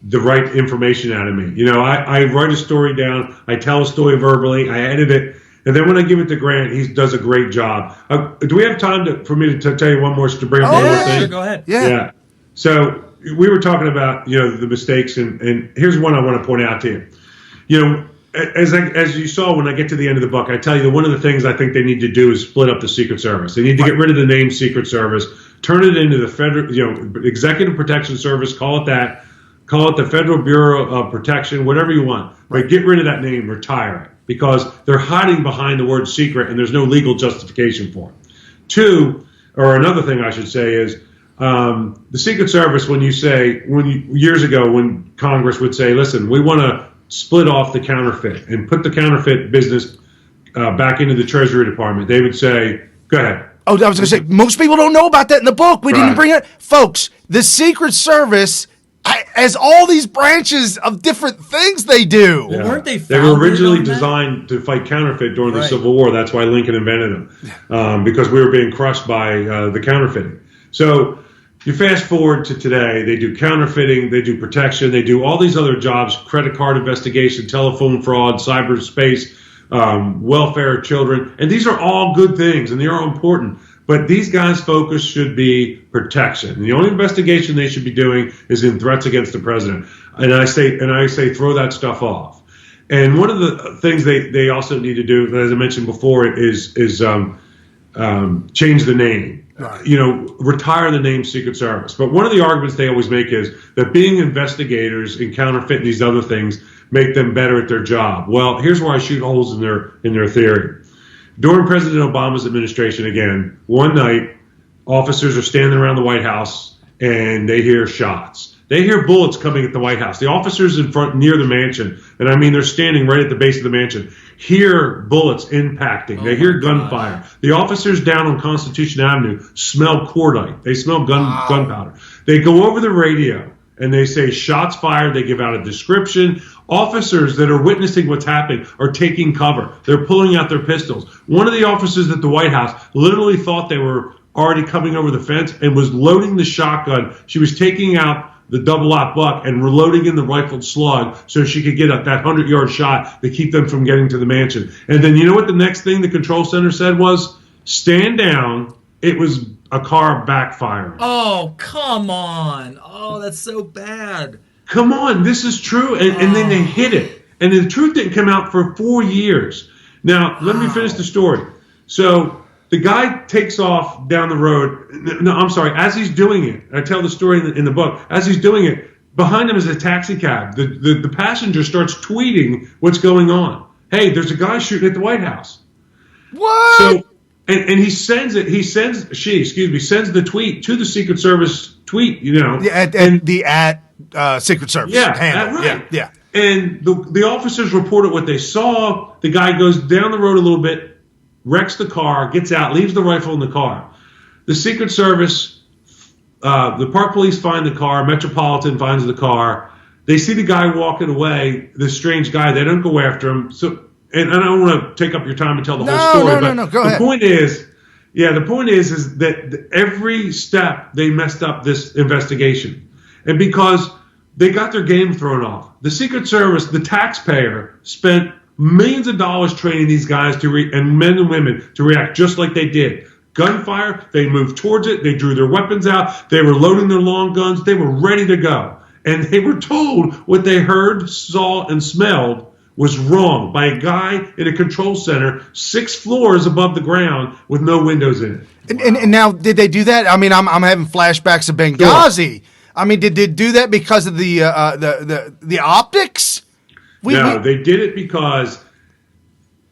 the right information out of me. I write a story down, I tell a story verbally, I edit it, and then when I give it to Grant, he does a great job. Do we have time for me to tell you one more, to bring up one more thing? Sure, go ahead. Yeah. So we were talking about the mistakes, and here's one I want to point out to you. As you saw when I get to the end of the book, I tell you that one of the things I think they need to do is split up the Secret Service. They need to get rid of the name Secret Service, turn it into the Federal, Executive Protection Service, call it that, call it the Federal Bureau of Protection, whatever you want. But get rid of that name, retire it, because they're hiding behind the word secret, and there's no legal justification for it. Another thing I should say is the Secret Service. Years ago when Congress would say, "Listen, we want to split off the counterfeit and put the counterfeit business back into the Treasury Department," they would say, "Go ahead." Oh, I was going to say, most people don't know about that in the book. We didn't bring it. Folks, the Secret Service has all these branches of different things they do. Well, weren't they They were originally designed to fight counterfeit during the Civil War. That's why Lincoln invented them, because we were being crushed by the counterfeiting. So you fast forward to today, they do counterfeiting, they do protection, they do all these other jobs, credit card investigation, telephone fraud, cyberspace, welfare of children. And these are all good things, and they are important. But these guys' focus should be protection. And the only investigation they should be doing is in threats against the president. And I say throw that stuff off. And one of the things they also need to do, as I mentioned before, is change the name. Right. Retire the name Secret Service. But one of the arguments they always make is that being investigators in counterfeit and these other things make them better at their job. Well, here's where I shoot holes in their theory. During President Obama's administration, again, one night, officers are standing around the White House and they hear shots. They hear bullets coming at the White House. The officers in front near the mansion, and I mean they're standing right at the base of the mansion, hear bullets impacting. They hear gunfire. The officers down on Constitution Avenue smell cordite. They smell gunpowder. They go over the radio and they say shots fired. They give out a description. Officers that are witnessing what's happening are taking cover. They're pulling out their pistols. One of the officers at the White House literally thought they were already coming over the fence and was loading the shotgun. She was taking out the double-aught buck and reloading in the rifled slug so she could get that 100-yard shot to keep them from getting to the mansion. And then you know what the next thing the control center said was? Stand down. It was a car backfiring. Oh, come on. Oh, that's so bad. Come on, this is true. And then they hid it. And the truth didn't come out for 4 years. Now, let me finish the story. So the guy takes off down the road. No, I'm sorry. As he's doing it, I tell the story in the book. As he's doing it, behind him is a taxi cab. The passenger starts tweeting what's going on. Hey, there's a guy shooting at the White House. What? So, and he sends it. Sends the tweet to the Secret Service tweet. At Secret Service. Yeah, handle. right. Yeah. And the officers reported what they saw. The guy goes down the road a little bit, wrecks the car, gets out, leaves the rifle in the car. The Secret Service, the Park Police find the car. Metropolitan finds the car. They see the guy walking away, this strange guy. They don't go after him. So, and I don't want to take up your time and tell the whole story. No. Go ahead. The point is that every step they messed up this investigation. And because they got their game thrown off. The Secret Service, the taxpayer, spent millions of dollars training these guys and men and women to react just like they did. Gunfire, they moved towards it. They drew their weapons out. They were loading their long guns. They were ready to go. And they were told what they heard, saw, and smelled was wrong by a guy in a control center 6 floors above the ground with no windows in it. And now, did they do that? I mean, I'm having flashbacks of Benghazi. I mean, did they do that because of the optics? They did it because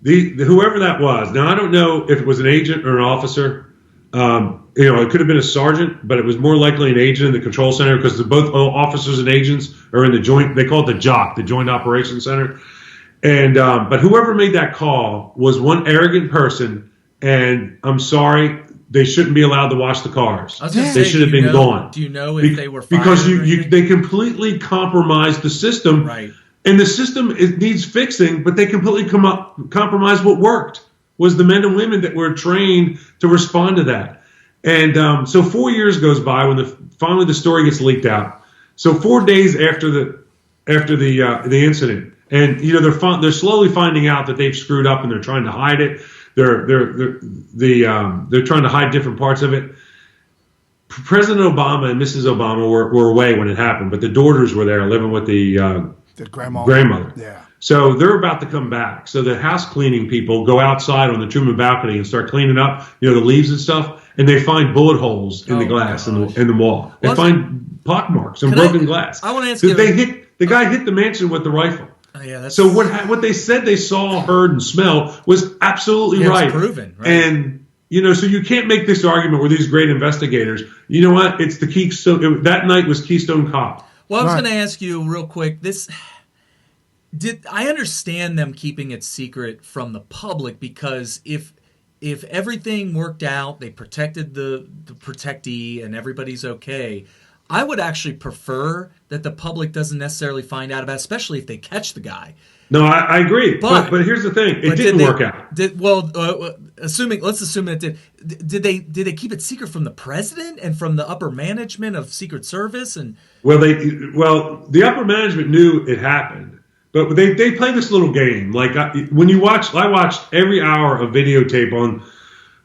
whoever that was. Now, I don't know if it was an agent or an officer. It could have been a sergeant, but it was more likely an agent in the control center because both officers and agents are in the joint. They call it the JOC, the Joint Operations Center. And but whoever made that call was one arrogant person, and I'm sorry, they shouldn't be allowed to wash the cars. They should have been gone. Do you know if they were fired? Because they completely compromised the system. Right. And the system needs fixing, but they completely compromised what worked, was the men and women that were trained to respond to that. And so 4 years goes by when finally the story gets leaked out. So 4 days after the incident, and they're slowly finding out that they've screwed up and they're trying to hide it. They're trying to hide different parts of it. President Obama and Mrs. Obama were away when it happened, but the daughters were there living with the grandmother. Yeah. So they're about to come back. So the house cleaning people go outside on the Truman balcony and start cleaning up, the leaves and stuff, and they find bullet holes in the glass and the wall. They find pockmarks and broken glass. I want to ask you. The guy hit the mansion with the rifle. So what they said they saw, heard, and smelled was absolutely right. It's proven, right? And so you can't make this argument with these great investigators. You know what? It's the Keystone. That night was Keystone Cop. Well, I was going to ask you real quick. I understand them keeping it secret from the public because if everything worked out, they protected the protectee, and everybody's okay. I would actually prefer that the public doesn't necessarily find out about, especially if they catch the guy. No, I agree. But here's the thing: it didn't work out. Let's assume it did. Did they keep it secret from the president and from the upper management of Secret Service? And the upper management knew it happened, but they play this little game. Like I watched every hour of videotape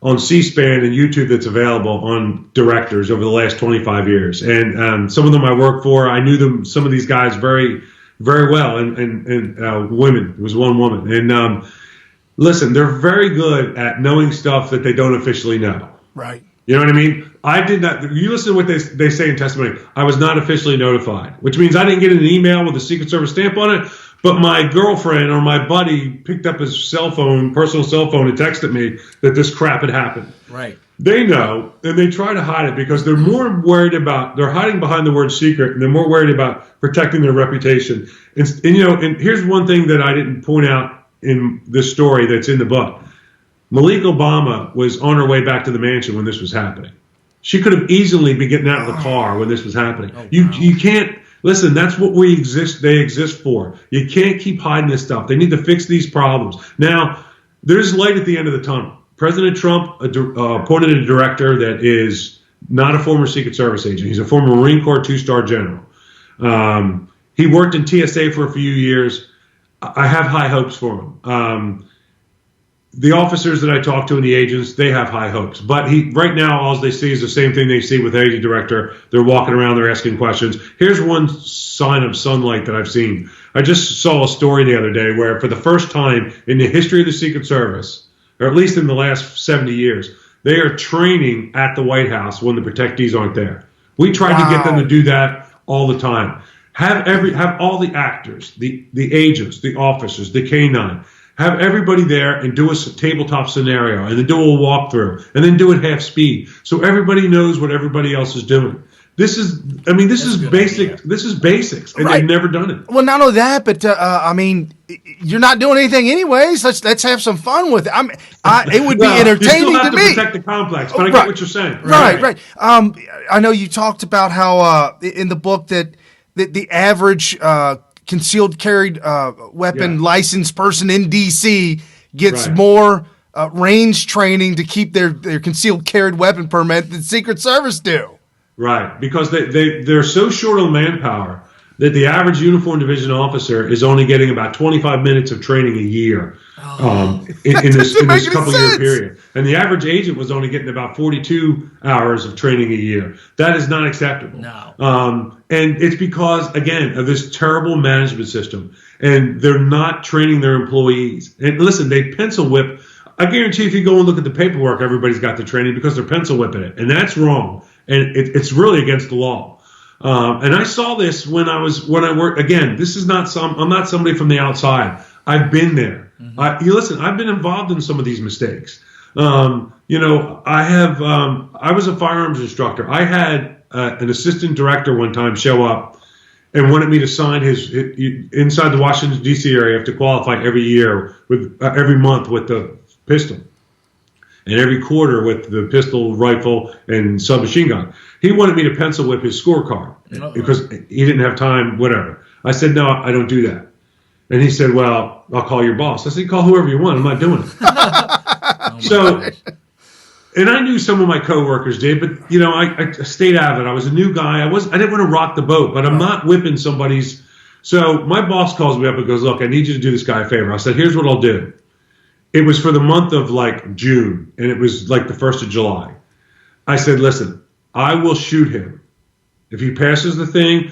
on C-SPAN and YouTube that's available on directors over the last 25 years, and some of them I worked for. I knew some of these guys very, very well, and women. It was one woman, and listen, they're very good at knowing stuff that they don't officially know. Right. You know what I mean? I did not. You listen to what they say in testimony. I was not officially notified, which means I didn't get an email with a Secret Service stamp on it. But my girlfriend or my buddy picked up his personal cell phone, and texted me that this crap had happened. Right. They know, and they try to hide it because they're more worried about, they're hiding behind the word secret, and they're more worried about protecting their reputation. And here's one thing that I didn't point out in this story that's in the book. Malik Obama was on her way back to the mansion when this was happening. She could have easily been getting out of the car when this was happening. Oh, wow. You can't. Listen, that's what they exist for. You can't keep hiding this stuff. They need to fix these problems. Now, there's light at the end of the tunnel. President Trump appointed a director that is not a former Secret Service agent. He's a former Marine Corps 2-star general. He worked in TSA for a few years. I have high hopes for him. the officers that I talk to and the agents, they have high hopes. But right now, all they see is the same thing they see with agent director. They're walking around, they're asking questions. Here's one sign of sunlight that I've seen. I just saw a story the other day where for the first time in the history of the Secret Service, or at least in the last 70 years, they are training at the White House when the protectees aren't there. We tried to get them to do that all the time. Have all the actors, the agents, the officers, the K-9, have everybody there and do a tabletop scenario and then do a walkthrough and then do it half speed so everybody knows what everybody else is doing. This is basic. Idea. This is basics, and they've never done it. Well, not only that, but you're not doing anything anyways. Let's have some fun with it. It would be entertaining you still have to to me. Protect the complex, but I get what you're saying. Right. I know you talked about how in the book that the average concealed carried weapon licensed person in D.C. gets more range training to keep their concealed carried weapon permit than Secret Service do. Right, because they're so short on manpower that the average uniform division officer is only getting about 25 minutes of training a year in this couple-year period. And the average agent was only getting about 42 hours of training a year. That is not acceptable. No. And it's because, again, of this terrible management system. And they're not training their employees. And listen, they pencil whip. I guarantee if you go and look at the paperwork, everybody's got the training because they're pencil whipping it. And that's wrong. And it's really against the law. And I saw this when I worked. Again, this is not I'm not somebody from the outside. I've been there. Mm-hmm. I've been involved in some of these mistakes. I was a firearms instructor. I had an assistant director one time show up and wanted me to sign his inside the Washington D.C. area. You have to qualify every year every month with the pistol. And every quarter with the pistol, rifle, and submachine gun. He wanted me to pencil whip his scorecard because he didn't have time, whatever. I said, no, I don't do that. And he said, well, I'll call your boss. I said, call whoever you want. I'm not doing it. And I knew some of my coworkers did, but, I stayed out of it. I was a new guy. I didn't want to rock the boat, but I'm not whipping somebody's. So my boss calls me up and goes, look, I need you to do this guy a favor. I said, here's what I'll do. It was for the month of June, and it was the 1st of July. I said, listen, I will shoot him. If he passes the thing,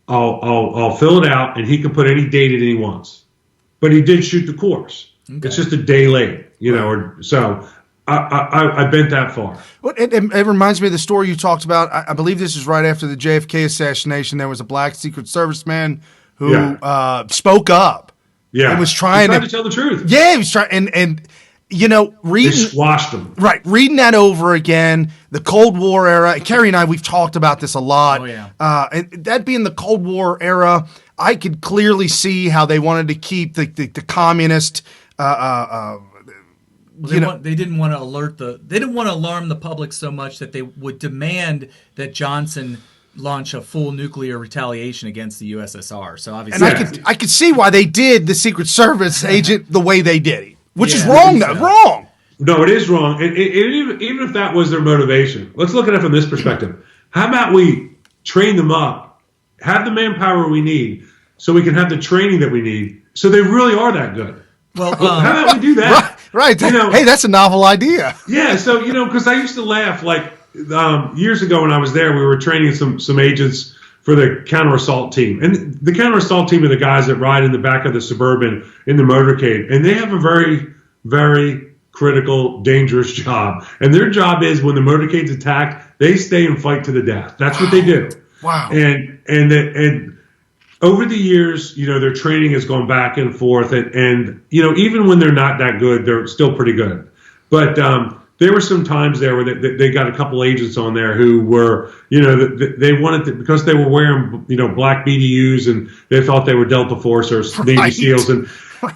I'll fill it out, and he can put any date in he wants. But he did shoot the course. Okay. It's just a day late, so I bent that far. Well, it reminds me of the story you talked about. I believe this is right after the JFK assassination. There was a black Secret Service man who spoke up. Yeah, he was trying to tell the truth. Yeah, he was trying, and reading. They squashed him. Right, reading that over again, the Cold War era. Carrie and I, we've talked about this a lot. Oh yeah, and that being the Cold War era, I could clearly see how they wanted to keep the communist. They didn't want to They didn't want to alarm the public so much that they would demand that Johnson launch a full nuclear retaliation against the USSR. So obviously, and I could see why they did the Secret Service agent the way they did it, which is wrong. Though wrong. No, it is wrong. And even if that was their motivation, let's look at it from this perspective. How about we train them up, have the manpower we need, so we can have the training that we need, so they really are that good. Well, how about we do that? Right. Hey, that's a novel idea. Yeah. So because I used to laugh years ago when I was there, we were training some agents for the counter assault team, and the counter assault team are the guys that ride in the back of the Suburban in the motorcade, and they have a very, very critical, dangerous job. And their job is when the motorcade's attacked, they stay and fight to the death. That's what they do. Wow. And over the years, their training has gone back and forth, and even when they're not that good, they're still pretty good. But there were some times there where they got a couple agents on there who were, they wanted to, because they were wearing, black BDUs and they thought they were Delta Force or Navy SEALs, and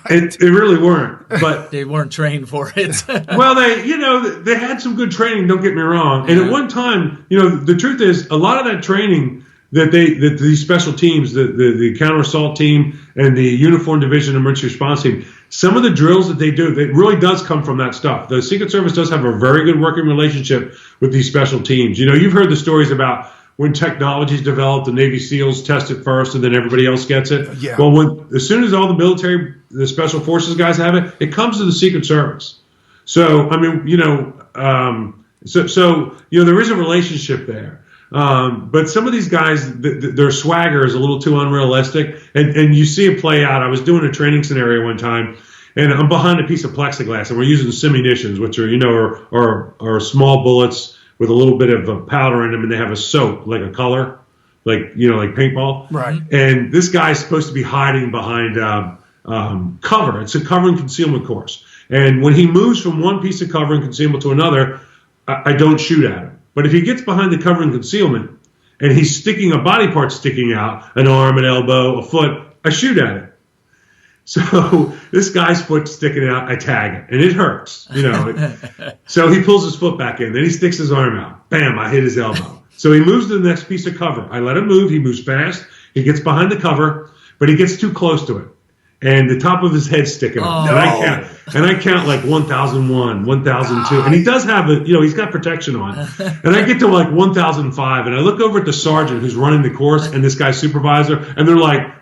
they really weren't. But they weren't trained for it. Well, they had some good training. Don't get me wrong. And at one time, the truth is, a lot of that training that these special teams, the counter assault team and the uniform division emergency response team, some of the drills that they do, it really does come from that stuff. The Secret Service does have a very good working relationship with these special teams. You've heard the stories about when technology's developed, the Navy SEALs test it first and then everybody else gets it. Yeah. Well, as soon as all the military, the special forces guys have it, it comes to the Secret Service. So, I mean, there is a relationship there. But some of these guys, their swagger is a little too unrealistic, and you see it play out. I was doing a training scenario one time, and I'm behind a piece of plexiglass, and we're using simunitions, which are small bullets with a little bit of powder in them, and they have a soap, like a color, like paintball. Right. And this guy's supposed to be hiding behind cover. It's a cover and concealment course. And when he moves from one piece of cover and concealment to another, I don't shoot at him. But if he gets behind the cover and concealment and he's sticking a body part sticking out, an arm, an elbow, a foot, I shoot at it. So this guy's foot's sticking out, I tag it, and it hurts, So he pulls his foot back in, then he sticks his arm out. Bam, I hit his elbow. So he moves to the next piece of cover. I let him move. He moves fast. He gets behind the cover, but he gets too close to it. And the top of his head's sticking up. And I count like 1001, 1002. And he does have he's got protection on. And I get to like 1005. And I look over at the sergeant who's running the course and this guy's supervisor. And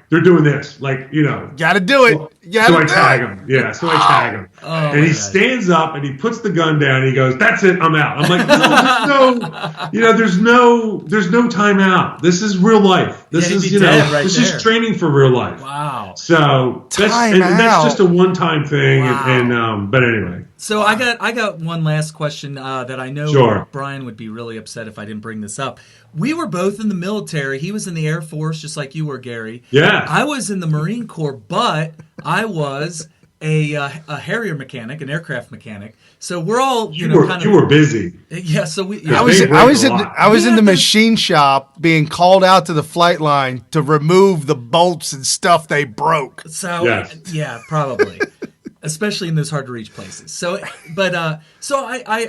they're doing this. Gotta do it. So I tag him. Yeah, so I tag him. And he stands up and he puts the gun down and he goes, "That's it, I'm out." I'm like, there's no time out. This is real life. This is, this is training for real life. Wow. So that's just a one-time thing. Wow. But anyway. So I got one last question that I know Brian would be really upset if I didn't bring this up. We were both in the military. He was in the Air Force, just like you were, Gary. Yeah. I was in the Marine Corps, but I was a Harrier mechanic, an aircraft mechanic. So we're all you were busy. Yeah. So I was in the machine shop being called out to the flight line to remove the bolts and stuff they broke. So yeah, probably. Especially in those hard to reach places. So, but I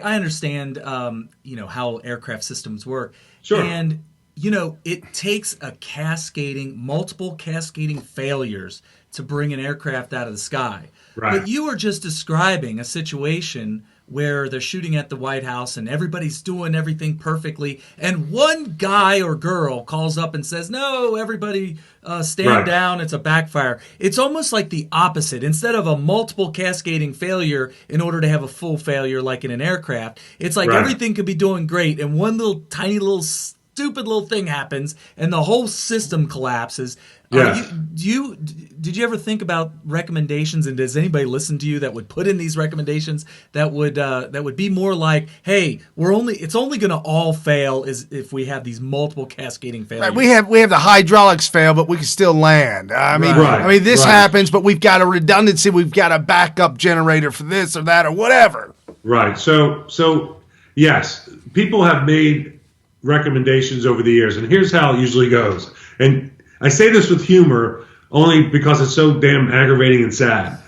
understand how aircraft systems work. Sure. And it takes multiple cascading failures to bring an aircraft out of the sky. Right. But you were just describing a situation where they're shooting at the White House and everybody's doing everything perfectly, and one guy or girl calls up and says, "No, everybody stand down, it's a backfire." It's almost like the opposite. Instead of a multiple cascading failure in order to have a full failure like in an aircraft, it's like everything could be doing great and one little tiny little stupid little thing happens and the whole system collapses. Yeah. Did you ever think about recommendations, and does anybody listen to you that would put in these recommendations that would be more like, hey, it's only going to all fail if we have these multiple cascading failures? Right. We have the hydraulics fail, but we can still land. This happens, but we've got a redundancy. We've got a backup generator for this or that or whatever. Right. So yes, people have made recommendations over the years, and here's how it usually goes. And I say this with humor only because it's so damn aggravating and sad.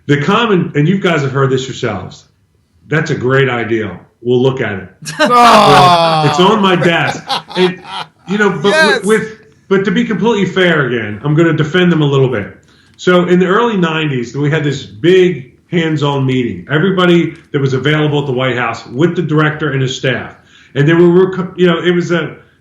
The common, and you guys have heard this yourselves, that's a great idea. We'll look at it. It's on my desk. And, but to be completely fair again, I'm going to defend them a little bit. So in the early 90s, we had this big hands-on meeting. Everybody that was available at the White House with the director and his staff. And then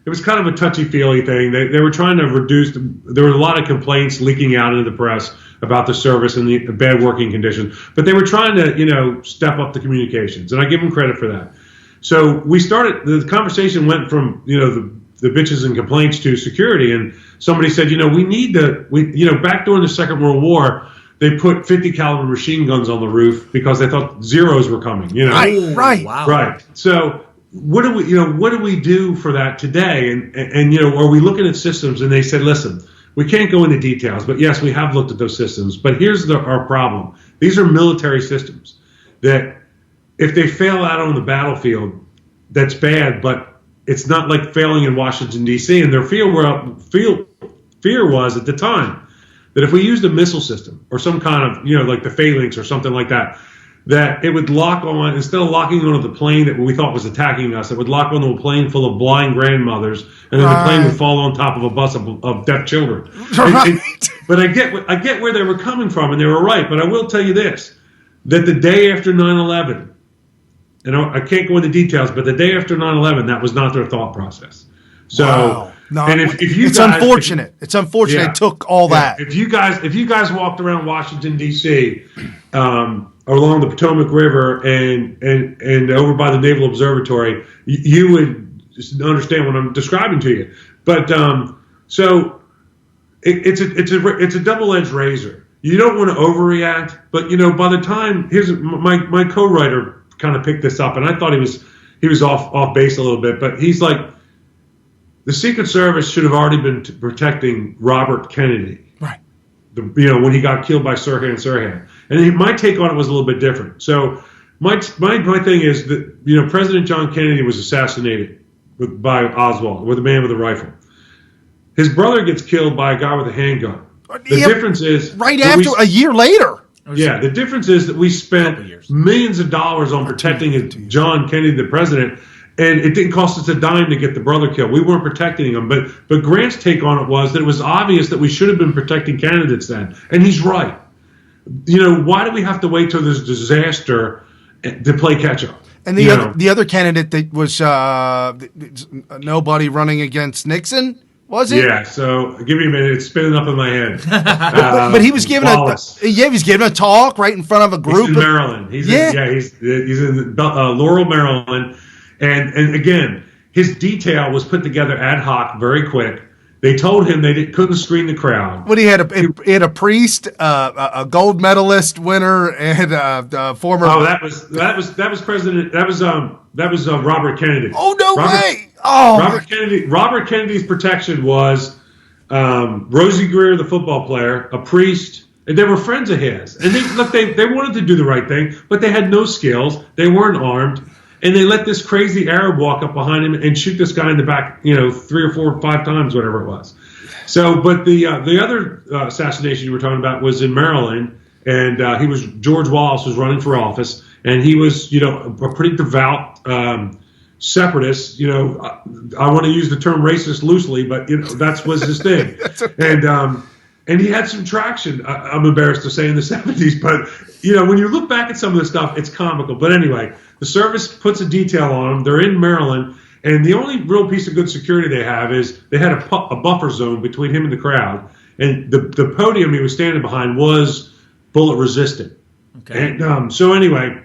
it was kind of a touchy-feely thing. They were trying to reduce. There were a lot of complaints leaking out into the press about the service and the bad working conditions. But they were trying to, step up the communications, and I give them credit for that. So we started. The conversation went from the bitches and complaints to security, and somebody said, we need to. Back during the Second World War, they put 50 caliber machine guns on the roof because they thought Zeros were coming. Right. Wow. Right. So. What do we do for that today? And are we looking at systems? And they said, listen, we can't go into details, but yes, we have looked at those systems. But here's our problem. These are military systems that if they fail out on the battlefield, that's bad, but it's not like failing in Washington, D.C. And their fear was at the time that if we used a missile system or some kind of, like the phalanx or something like that, that it would lock on, instead of locking onto the plane that we thought was attacking us, it would lock onto a plane full of blind grandmothers, and then the plane would fall on top of a bus of deaf children. But I get where they were coming from, and they were right. But I will tell you this, that the day after 9/11, and I can't go into details, but the day after 9/11, that was not their thought process. So, no, and if you it's guys, unfortunate. It's unfortunate it took all that. If you guys walked around Washington D.C. along the Potomac River and over by the Naval Observatory, you would understand what I'm describing to you. But so it's a double-edged razor. You don't want to overreact, but by the time here's my co-writer kind of picked this up, and I thought he was off base a little bit, but he's like, the Secret Service should have already been protecting Robert Kennedy. Right. When he got killed by Sirhan. And my take on it was a little bit different. So my thing is that President John Kennedy was assassinated by Oswald, with a man with a rifle. His brother gets killed by a guy with a handgun. The difference is a year later. Yeah, the difference is that we spent millions of dollars on protecting John Kennedy, the president, and it didn't cost us a dime to get the brother killed. We weren't protecting him. But Grant's take on it was that it was obvious that we should have been protecting candidates then. And he's right. Why do we have to wait till this disaster to play catch up? And the other candidate that was nobody running against Nixon, was it? Yeah, so give me a minute. It's spinning up in my head. But he was giving he was giving a talk right in front of a group. He's in Maryland. He's in Laurel, Maryland. And again, his detail was put together ad hoc, very quick. They told him they couldn't screen the crowd. But he had a priest, a gold medalist winner, and a former. Oh, that was President. That was Robert Kennedy. Oh no way! Oh, Robert Kennedy's protection was Rosie Greer, the football player, a priest, and they were friends of his. And they wanted to do the right thing, but they had no skills. They weren't armed. And they let this crazy Arab walk up behind him and shoot this guy in the back, 3 or 4 or 5 times, whatever it was. So, but the other assassination you were talking about was in Maryland, and George Wallace was running for office, and he was, a pretty devout separatist. I want to use the term racist loosely, but that was his thing. And he had some traction, I'm embarrassed to say, in the 70s. But, when you look back at some of the stuff, it's comical. But anyway, the service puts a detail on them. They're in Maryland. And the only real piece of good security they have is they had a buffer zone between him and the crowd. And the podium he was standing behind was bullet resistant. Okay. And so anyway,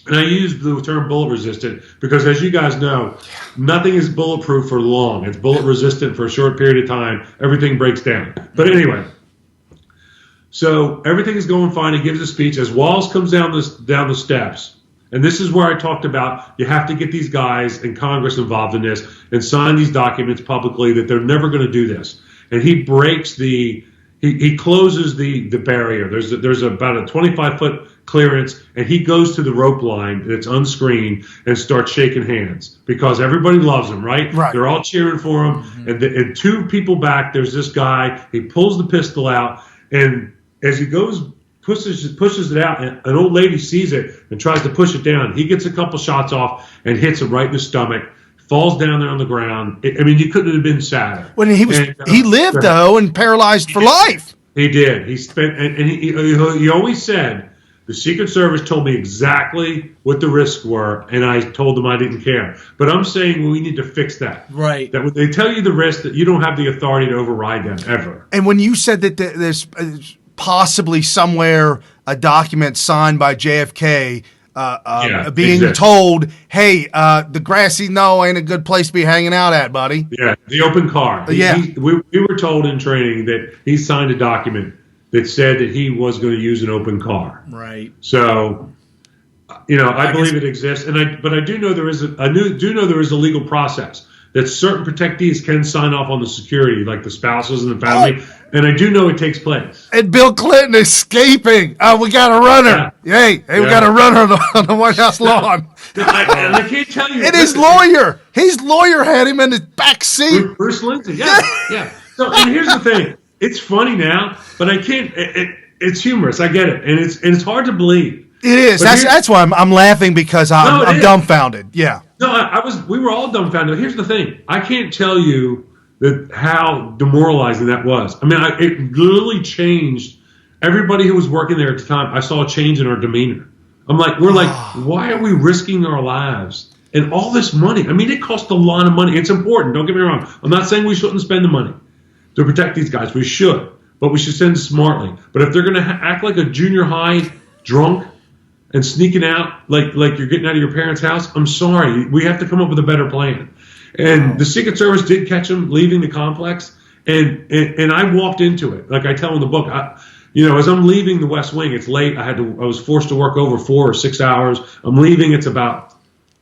and I use the term bullet resistant because, as you guys know, nothing is bulletproof for long. It's bullet resistant for a short period of time. Everything breaks down. But anyway, so everything is going fine. He gives a speech as Wallace comes down the steps. And this is where I talked about you have to get these guys in Congress involved in this and sign these documents publicly that they're never going to do this. And he breaks he closes the barrier. There's about a 25-foot clearance, and he goes to the rope line that's unscreened and starts shaking hands because everybody loves him, right? They're all cheering for him. Mm-hmm. And 2 people back, there's this guy. He pulls the pistol out, and as he goes, pushes it out, and an old lady sees it and tries to push it down. He gets a couple shots off and hits him right in the stomach. Falls down there on the ground. You couldn't have been sadder. When he lived though and paralyzed for life. He did. He spent and he always said, the Secret Service told me exactly what the risks were, and I told them I didn't care. But I'm saying we need to fix that. Right. That when they tell you the risk, that you don't have the authority to override them ever. And when you said that there's possibly somewhere a document signed by JFK. Being told, hey, the grassy knoll ain't a good place to be hanging out at, buddy. Yeah, the open car. We were told in training that he signed a document that said that he was going to use an open car. Right. So, I believe it exists, but I do know there is a legal process that certain protectees can sign off on the security, like the spouses and the family. And I do know it takes place. And Bill Clinton escaping. Oh, we got a runner. Yeah. We got a runner on the White House lawn. I can't tell you. And his lawyer had him in his back seat. Bruce Lindsay, yeah. So, and here's the thing. It's funny now, but I can't. It's humorous. I get it, and it's hard to believe. It is. That's why I'm laughing because I'm dumbfounded. Yeah. No, we were all dumbfounded. Here's the thing. I can't tell you how demoralizing that was. I mean, it literally changed everybody who was working there at the time. I saw a change in our demeanor. We're like, why are we risking our lives and all this money? I mean, it cost a lot of money. It's important. Don't get me wrong. I'm not saying we shouldn't spend the money to protect these guys. We should, but we should spend it smartly. But if they're going to act like a junior high drunk and sneaking out like you're getting out of your parents' house, I'm sorry. We have to come up with a better plan. And the Secret Service did catch him leaving the complex, and I walked into it. Like I tell in the book, as I'm leaving the West Wing, it's late. I was forced to work over 4 or 6 hours. I'm leaving. It's about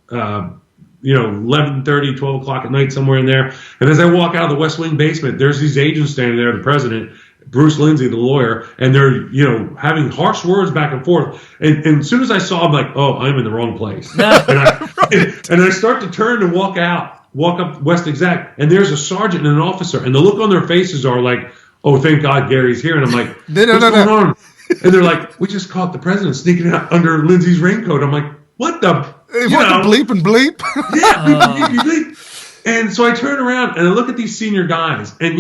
11:30, 12 o'clock at night, somewhere in there. And as I walk out of the West Wing basement, there's these agents standing there, the president, Bruce Lindsay, the lawyer, and they're, having harsh words back and forth. And as soon as I saw them, like, oh, I'm in the wrong place. and I start to turn and walk up West Exec, and there's a sergeant and an officer, and the look on their faces are like, oh, thank God Gary's here. And I'm like, what's going on? And they're like, we just caught the president sneaking out under Lindsay's raincoat. I'm like, what the? Bleep and bleep. Yeah, bleep. And so I turn around and I look at these senior guys, and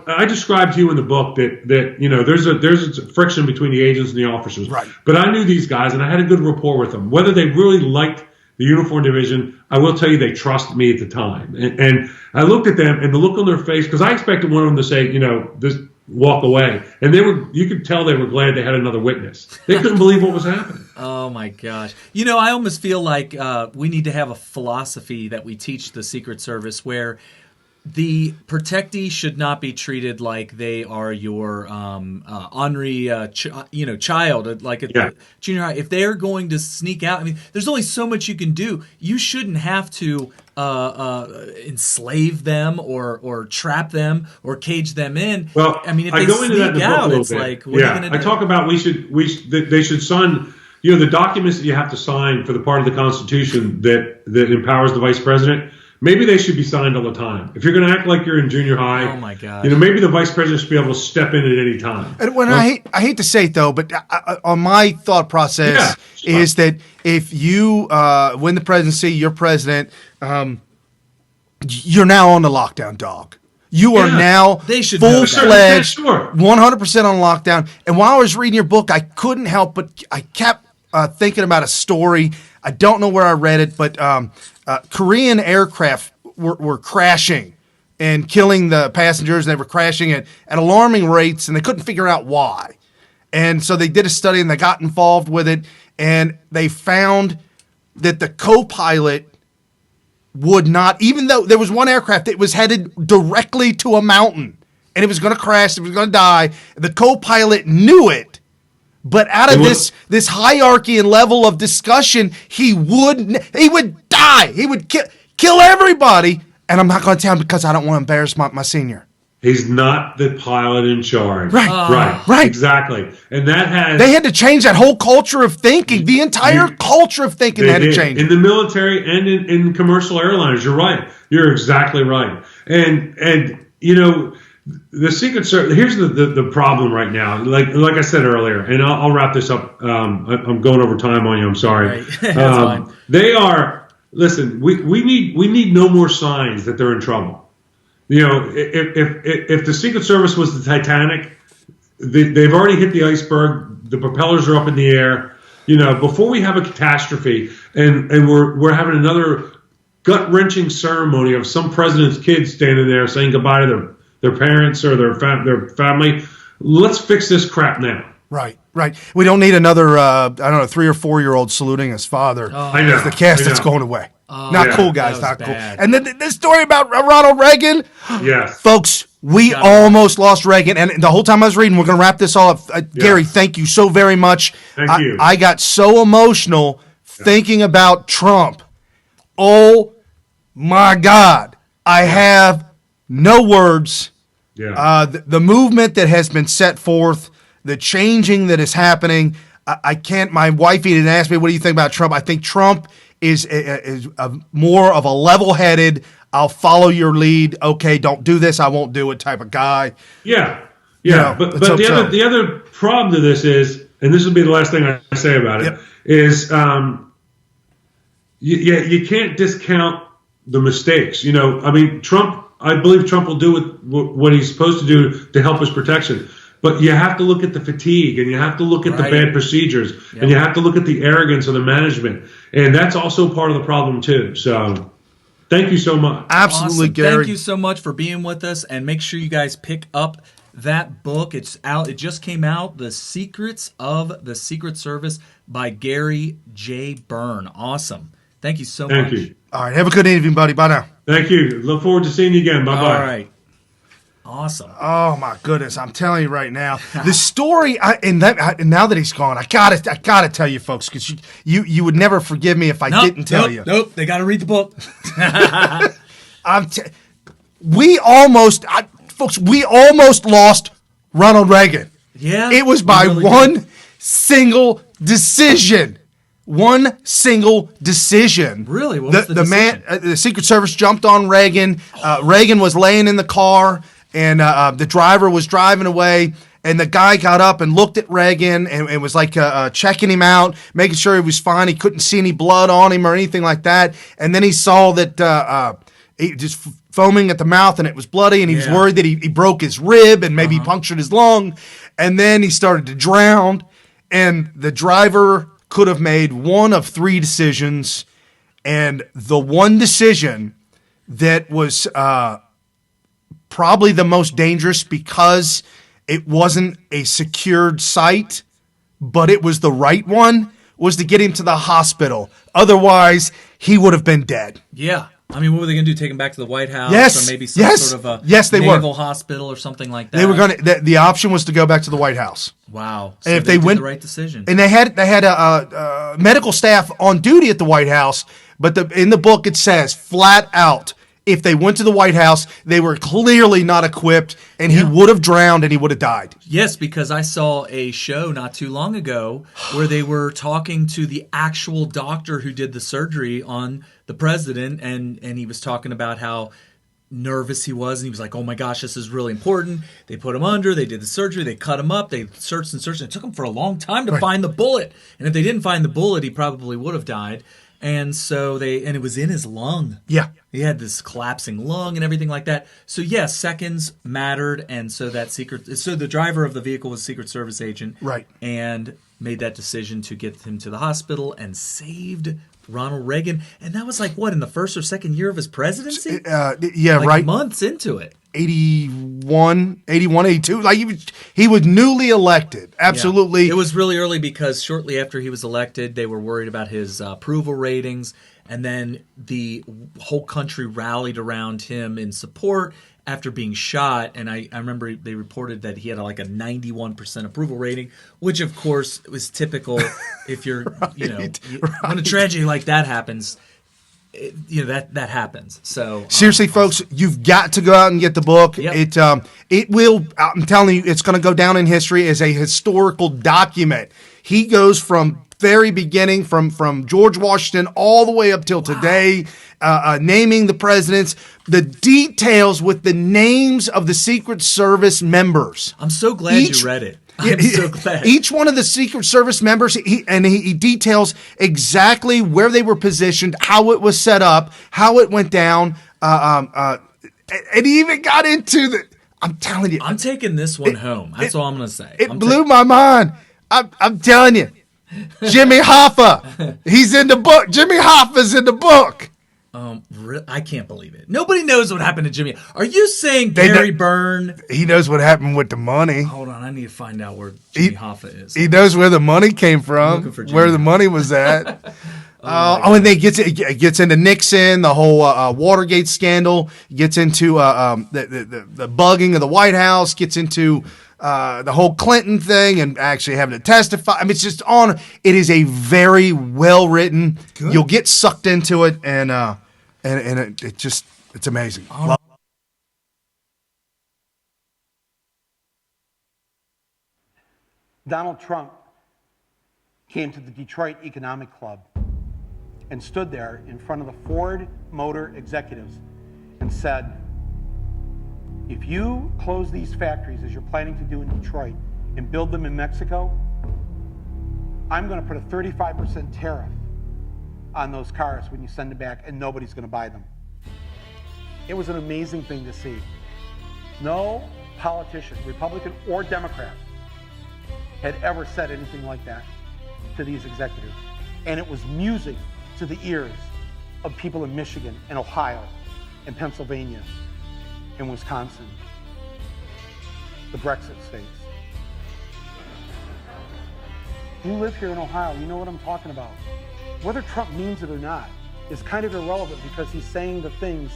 I described to you in the book that there's a friction between the agents and the officers. Right. But I knew these guys, and I had a good rapport with them. Whether they really liked the uniform division, I will tell you they trusted me at the time. And I looked at them, and the look on their face, because I expected one of them to say, this walk away, and you could tell they were glad they had another witness. They couldn't believe what was happening. Oh my gosh. I almost feel like we need to have a philosophy that we teach the Secret Service where the protectee should not be treated like they are your ornery, child, like at the junior high. If they are going to sneak out, there's only so much you can do. You shouldn't have to enslave them or trap them or cage them in. Well, if I they go into that in sneak the book out, a little it's bit. like, what are you going to do? I talk about they should sign. The documents that you have to sign for the part of the Constitution that empowers the vice president. Maybe they should be signed all the time. If you're going to act like you're in junior high, oh my gosh. Maybe the vice president should be able to step in at any time. And I hate to say it though, but on my thought process is that if you win the presidency, you're president, you're now on the lockdown, dog. You are now full-fledged, 100% on lockdown. And while I was reading your book, I couldn't help but I kept thinking about a story. I don't know where I read it, but Korean aircraft were crashing and killing the passengers. They were crashing at alarming rates, and they couldn't figure out why. And so they did a study, and they got involved with it, and they found that the co-pilot would not, even though there was one aircraft that was headed directly to a mountain, and it was going to crash, it was going to die. The co-pilot knew it. But out of this hierarchy and level of discussion, he would die. He would kill everybody. And I'm not going to tell him because I don't want to embarrass my senior. He's not the pilot in charge. Right. Exactly. And they had to change that whole culture of thinking. The entire culture of thinking had to change. In the military and in commercial airliners. You're right. You're exactly right. And the Secret Service, here's the problem right now. Like I said earlier, and I'll wrap this up. I'm going over time on you. I'm sorry. Right. That's fine. They are. Listen, we need no more signs that they're in trouble. If the Secret Service was the Titanic, they've already hit the iceberg. The propellers are up in the air. Before we have a catastrophe, and we're having another gut-wrenching ceremony of some president's kids standing there saying goodbye to their parents or their family. Let's fix this crap now. Right. We don't need another, 3 or 4 year old saluting his father. I know. The cast that's going away. Not cool, guys. Not bad. cool. And then the story about Ronald Reagan. Yes. Folks, we almost lost Reagan. And the whole time I was reading, we're going to wrap this all up. Gary, thank you so very much. Thank you. I got so emotional thinking about Trump. Oh, my God. I have no words. Yeah. The movement that has been set forth, the changing that is happening. I can't. My wife even asked me, "What do you think about Trump?" I think Trump is more of a level-headed, "I'll follow your lead. Okay, don't do this. I won't do it." type of guy. Yeah. But the other problem to this is, and this will be the last thing I say about it, is you can't discount the mistakes. Trump. I believe Trump will do what he's supposed to do to help his protection. But you have to look at the fatigue, and you have to look at the bad procedures, and you have to look at the arrogance of the management. And that's also part of the problem, too. So thank you so much. Absolutely, awesome. Gary. Thank you so much for being with us. And make sure you guys pick up that book. It's out. It just came out. The Secrets of the Secret Service by Gary J. Byrne. Awesome. Thank you so much. Thank you. All right. Have a good evening, buddy. Bye now. Thank you. Look forward to seeing you again. Bye-bye. All right. Awesome. Oh my goodness! I'm telling you right now, the story. Now that he's gone, I gotta tell you, folks, because you would never forgive me if I didn't tell you. Nope. They got to read the book. We almost lost Ronald Reagan. Yeah. It was by really one single decision. One single decision. Really? What was the man, decision? the Secret Service jumped on Reagan. Reagan was laying in the car, and the driver was driving away. And the guy got up and looked at Reagan and was like checking him out, making sure he was fine. He couldn't see any blood on him or anything like that. And then he saw that he just foaming at the mouth and it was bloody. And he was worried that he broke his rib and maybe punctured his lung. And then he started to drown. And the driver could have made one of three decisions. And the one decision that was probably the most dangerous because it wasn't a secured site, but it was the right one, was to get him to the hospital. Otherwise, he would have been dead. Yeah. I mean, what were they going to do? Take him back to the White House? Yes. Or maybe some sort of a naval hospital or something like that? They were going to. The option was to go back to the White House. Wow. So And if they did went, the right decision. And they had a medical staff on duty at the White House, but in the book it says flat out, if they went to the White House, they were clearly not equipped, and he would have drowned and he would have died. Yes, because I saw a show not too long ago where they were talking to the actual doctor who did the surgery on the president, and he was talking about how nervous he was, and he was like, oh my gosh, this is really important. They put him under, they did the surgery, they cut him up, they searched and searched, and it took him for a long time to find the bullet. And if they didn't find the bullet, he probably would have died. And so and it was in his lung. Yeah. He had this collapsing lung and everything like that. So yes, seconds mattered, and so the driver of the vehicle was a Secret Service agent, Right, and made that decision to get him to the hospital and saved Ronald Reagan. And that was like what, in the first or second year of his presidency? Right. Months into it. 81, 82. Like he was newly elected. Absolutely. Yeah. It was really early because shortly after he was elected, they were worried about his approval ratings. And then the whole country rallied around him in support after being shot. And I remember they reported that he had like a 91% approval rating, which of course was typical if you're, when a tragedy like that happens. That happens. So seriously, folks, you've got to go out and get the book. Yep. It will. I'm telling you, it's going to go down in history as a historical document. He goes from very beginning, from George Washington all the way up till today, naming the presidents, the details with the names of the Secret Service members. I'm so glad you read it. I'm so glad. Each one of the Secret Service members, he details exactly where they were positioned, how it was set up, how it went down, and he even got into the. I'm telling you, I'm taking this one home. That's all I'm going to say. It blew my mind. I'm telling you, Jimmy Hoffa, he's in the book. Jimmy Hoffa's in the book. I can't believe it. Nobody knows what happened to Jimmy. Are you saying Gary Byrne? He knows what happened with the money. Hold on, I need to find out where Jimmy Hoffa is. He knows where the money came from, where the money was at. And then gets into Nixon, the whole Watergate scandal, gets into the bugging of the White House, gets into the whole Clinton thing and actually having to testify. I mean, it's just on. It is a very well written. You'll get sucked into it, and it's amazing. Donald Trump came to the Detroit Economic Club and stood there in front of the Ford Motor executives and said, if you close these factories as you're planning to do in Detroit and build them in Mexico, I'm going to put a 35% tariff on those cars when you send them back, and nobody's going to buy them. It was an amazing thing to see. No politician, Republican or Democrat, had ever said anything like that to these executives. And it was music to the ears of people in Michigan and Ohio and Pennsylvania and Wisconsin. the Brexit states. You live here in Ohio, you know what I'm talking about. Whether Trump means it or not is kind of irrelevant because he's saying the things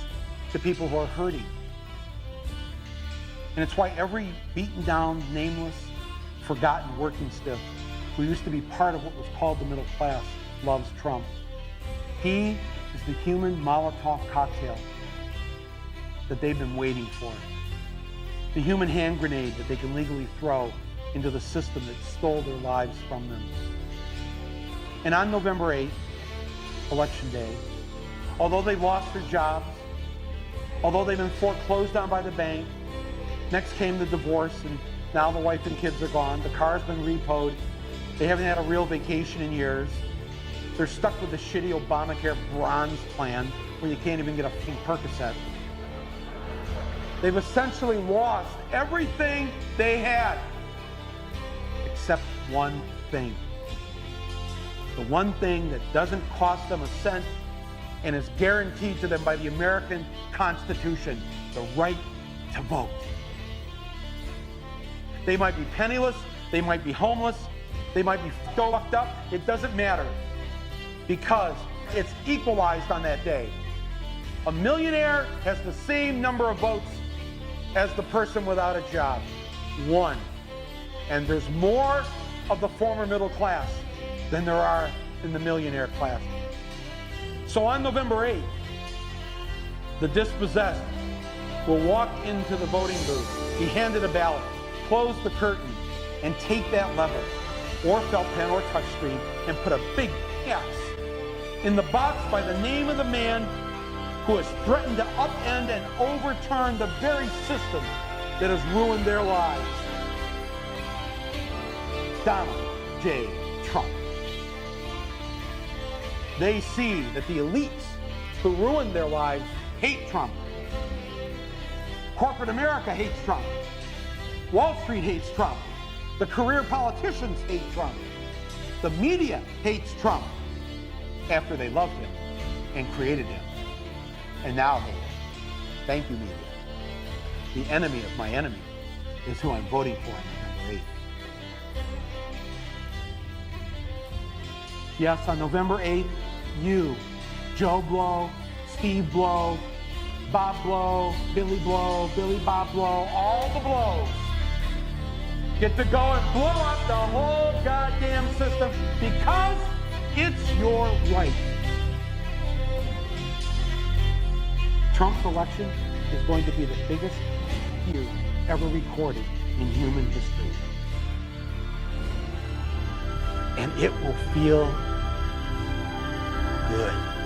to people who are hurting. And it's why every beaten down, nameless, forgotten working stiff who used to be part of what was called the middle class loves Trump. He is the human Molotov cocktail that they've been waiting for. The human hand grenade that they can legally throw into the system that stole their lives from them. And on November 8th, Election Day, although they've lost their jobs, although they've been foreclosed on by the bank, next came the divorce, and now the wife and kids are gone, the car's been repoed, they haven't had a real vacation in years, they're stuck with the shitty Obamacare bronze plan where you can't even get a pink Percocet. They've essentially lost everything they had, except one thing. The one thing that doesn't cost them a cent and is guaranteed to them by the American Constitution, the right to vote. They might be penniless, they might be homeless, they might be fucked up, it doesn't matter, because it's equalized on that day. A millionaire has the same number of votes as the person without a job, one. And there's more of the former middle class than there are in the millionaire class. So on November 8th, the dispossessed will walk into the voting booth, be handed a ballot, close the curtain, and take that lever, or felt pen or touchscreen, and put a big X in the box by the name of the man who has threatened to upend and overturn the very system that has ruined their lives. Donald J. Trump. They see that the elites who ruined their lives hate Trump. Corporate America hates Trump. Wall Street hates Trump. The career politicians hate Trump. The media hates Trump after they loved him and created him. And now hate him. Thank you, media. The enemy of my enemy is who I'm voting for on November 8th. Yes, on November 8th, you, Joe Blow, Steve Blow, Bob Blow, Billy Bob Blow, all the blows, get to go and blow up the whole goddamn system because it's your right. Trump's election is going to be the biggest feud ever recorded in human history. And it will feel good.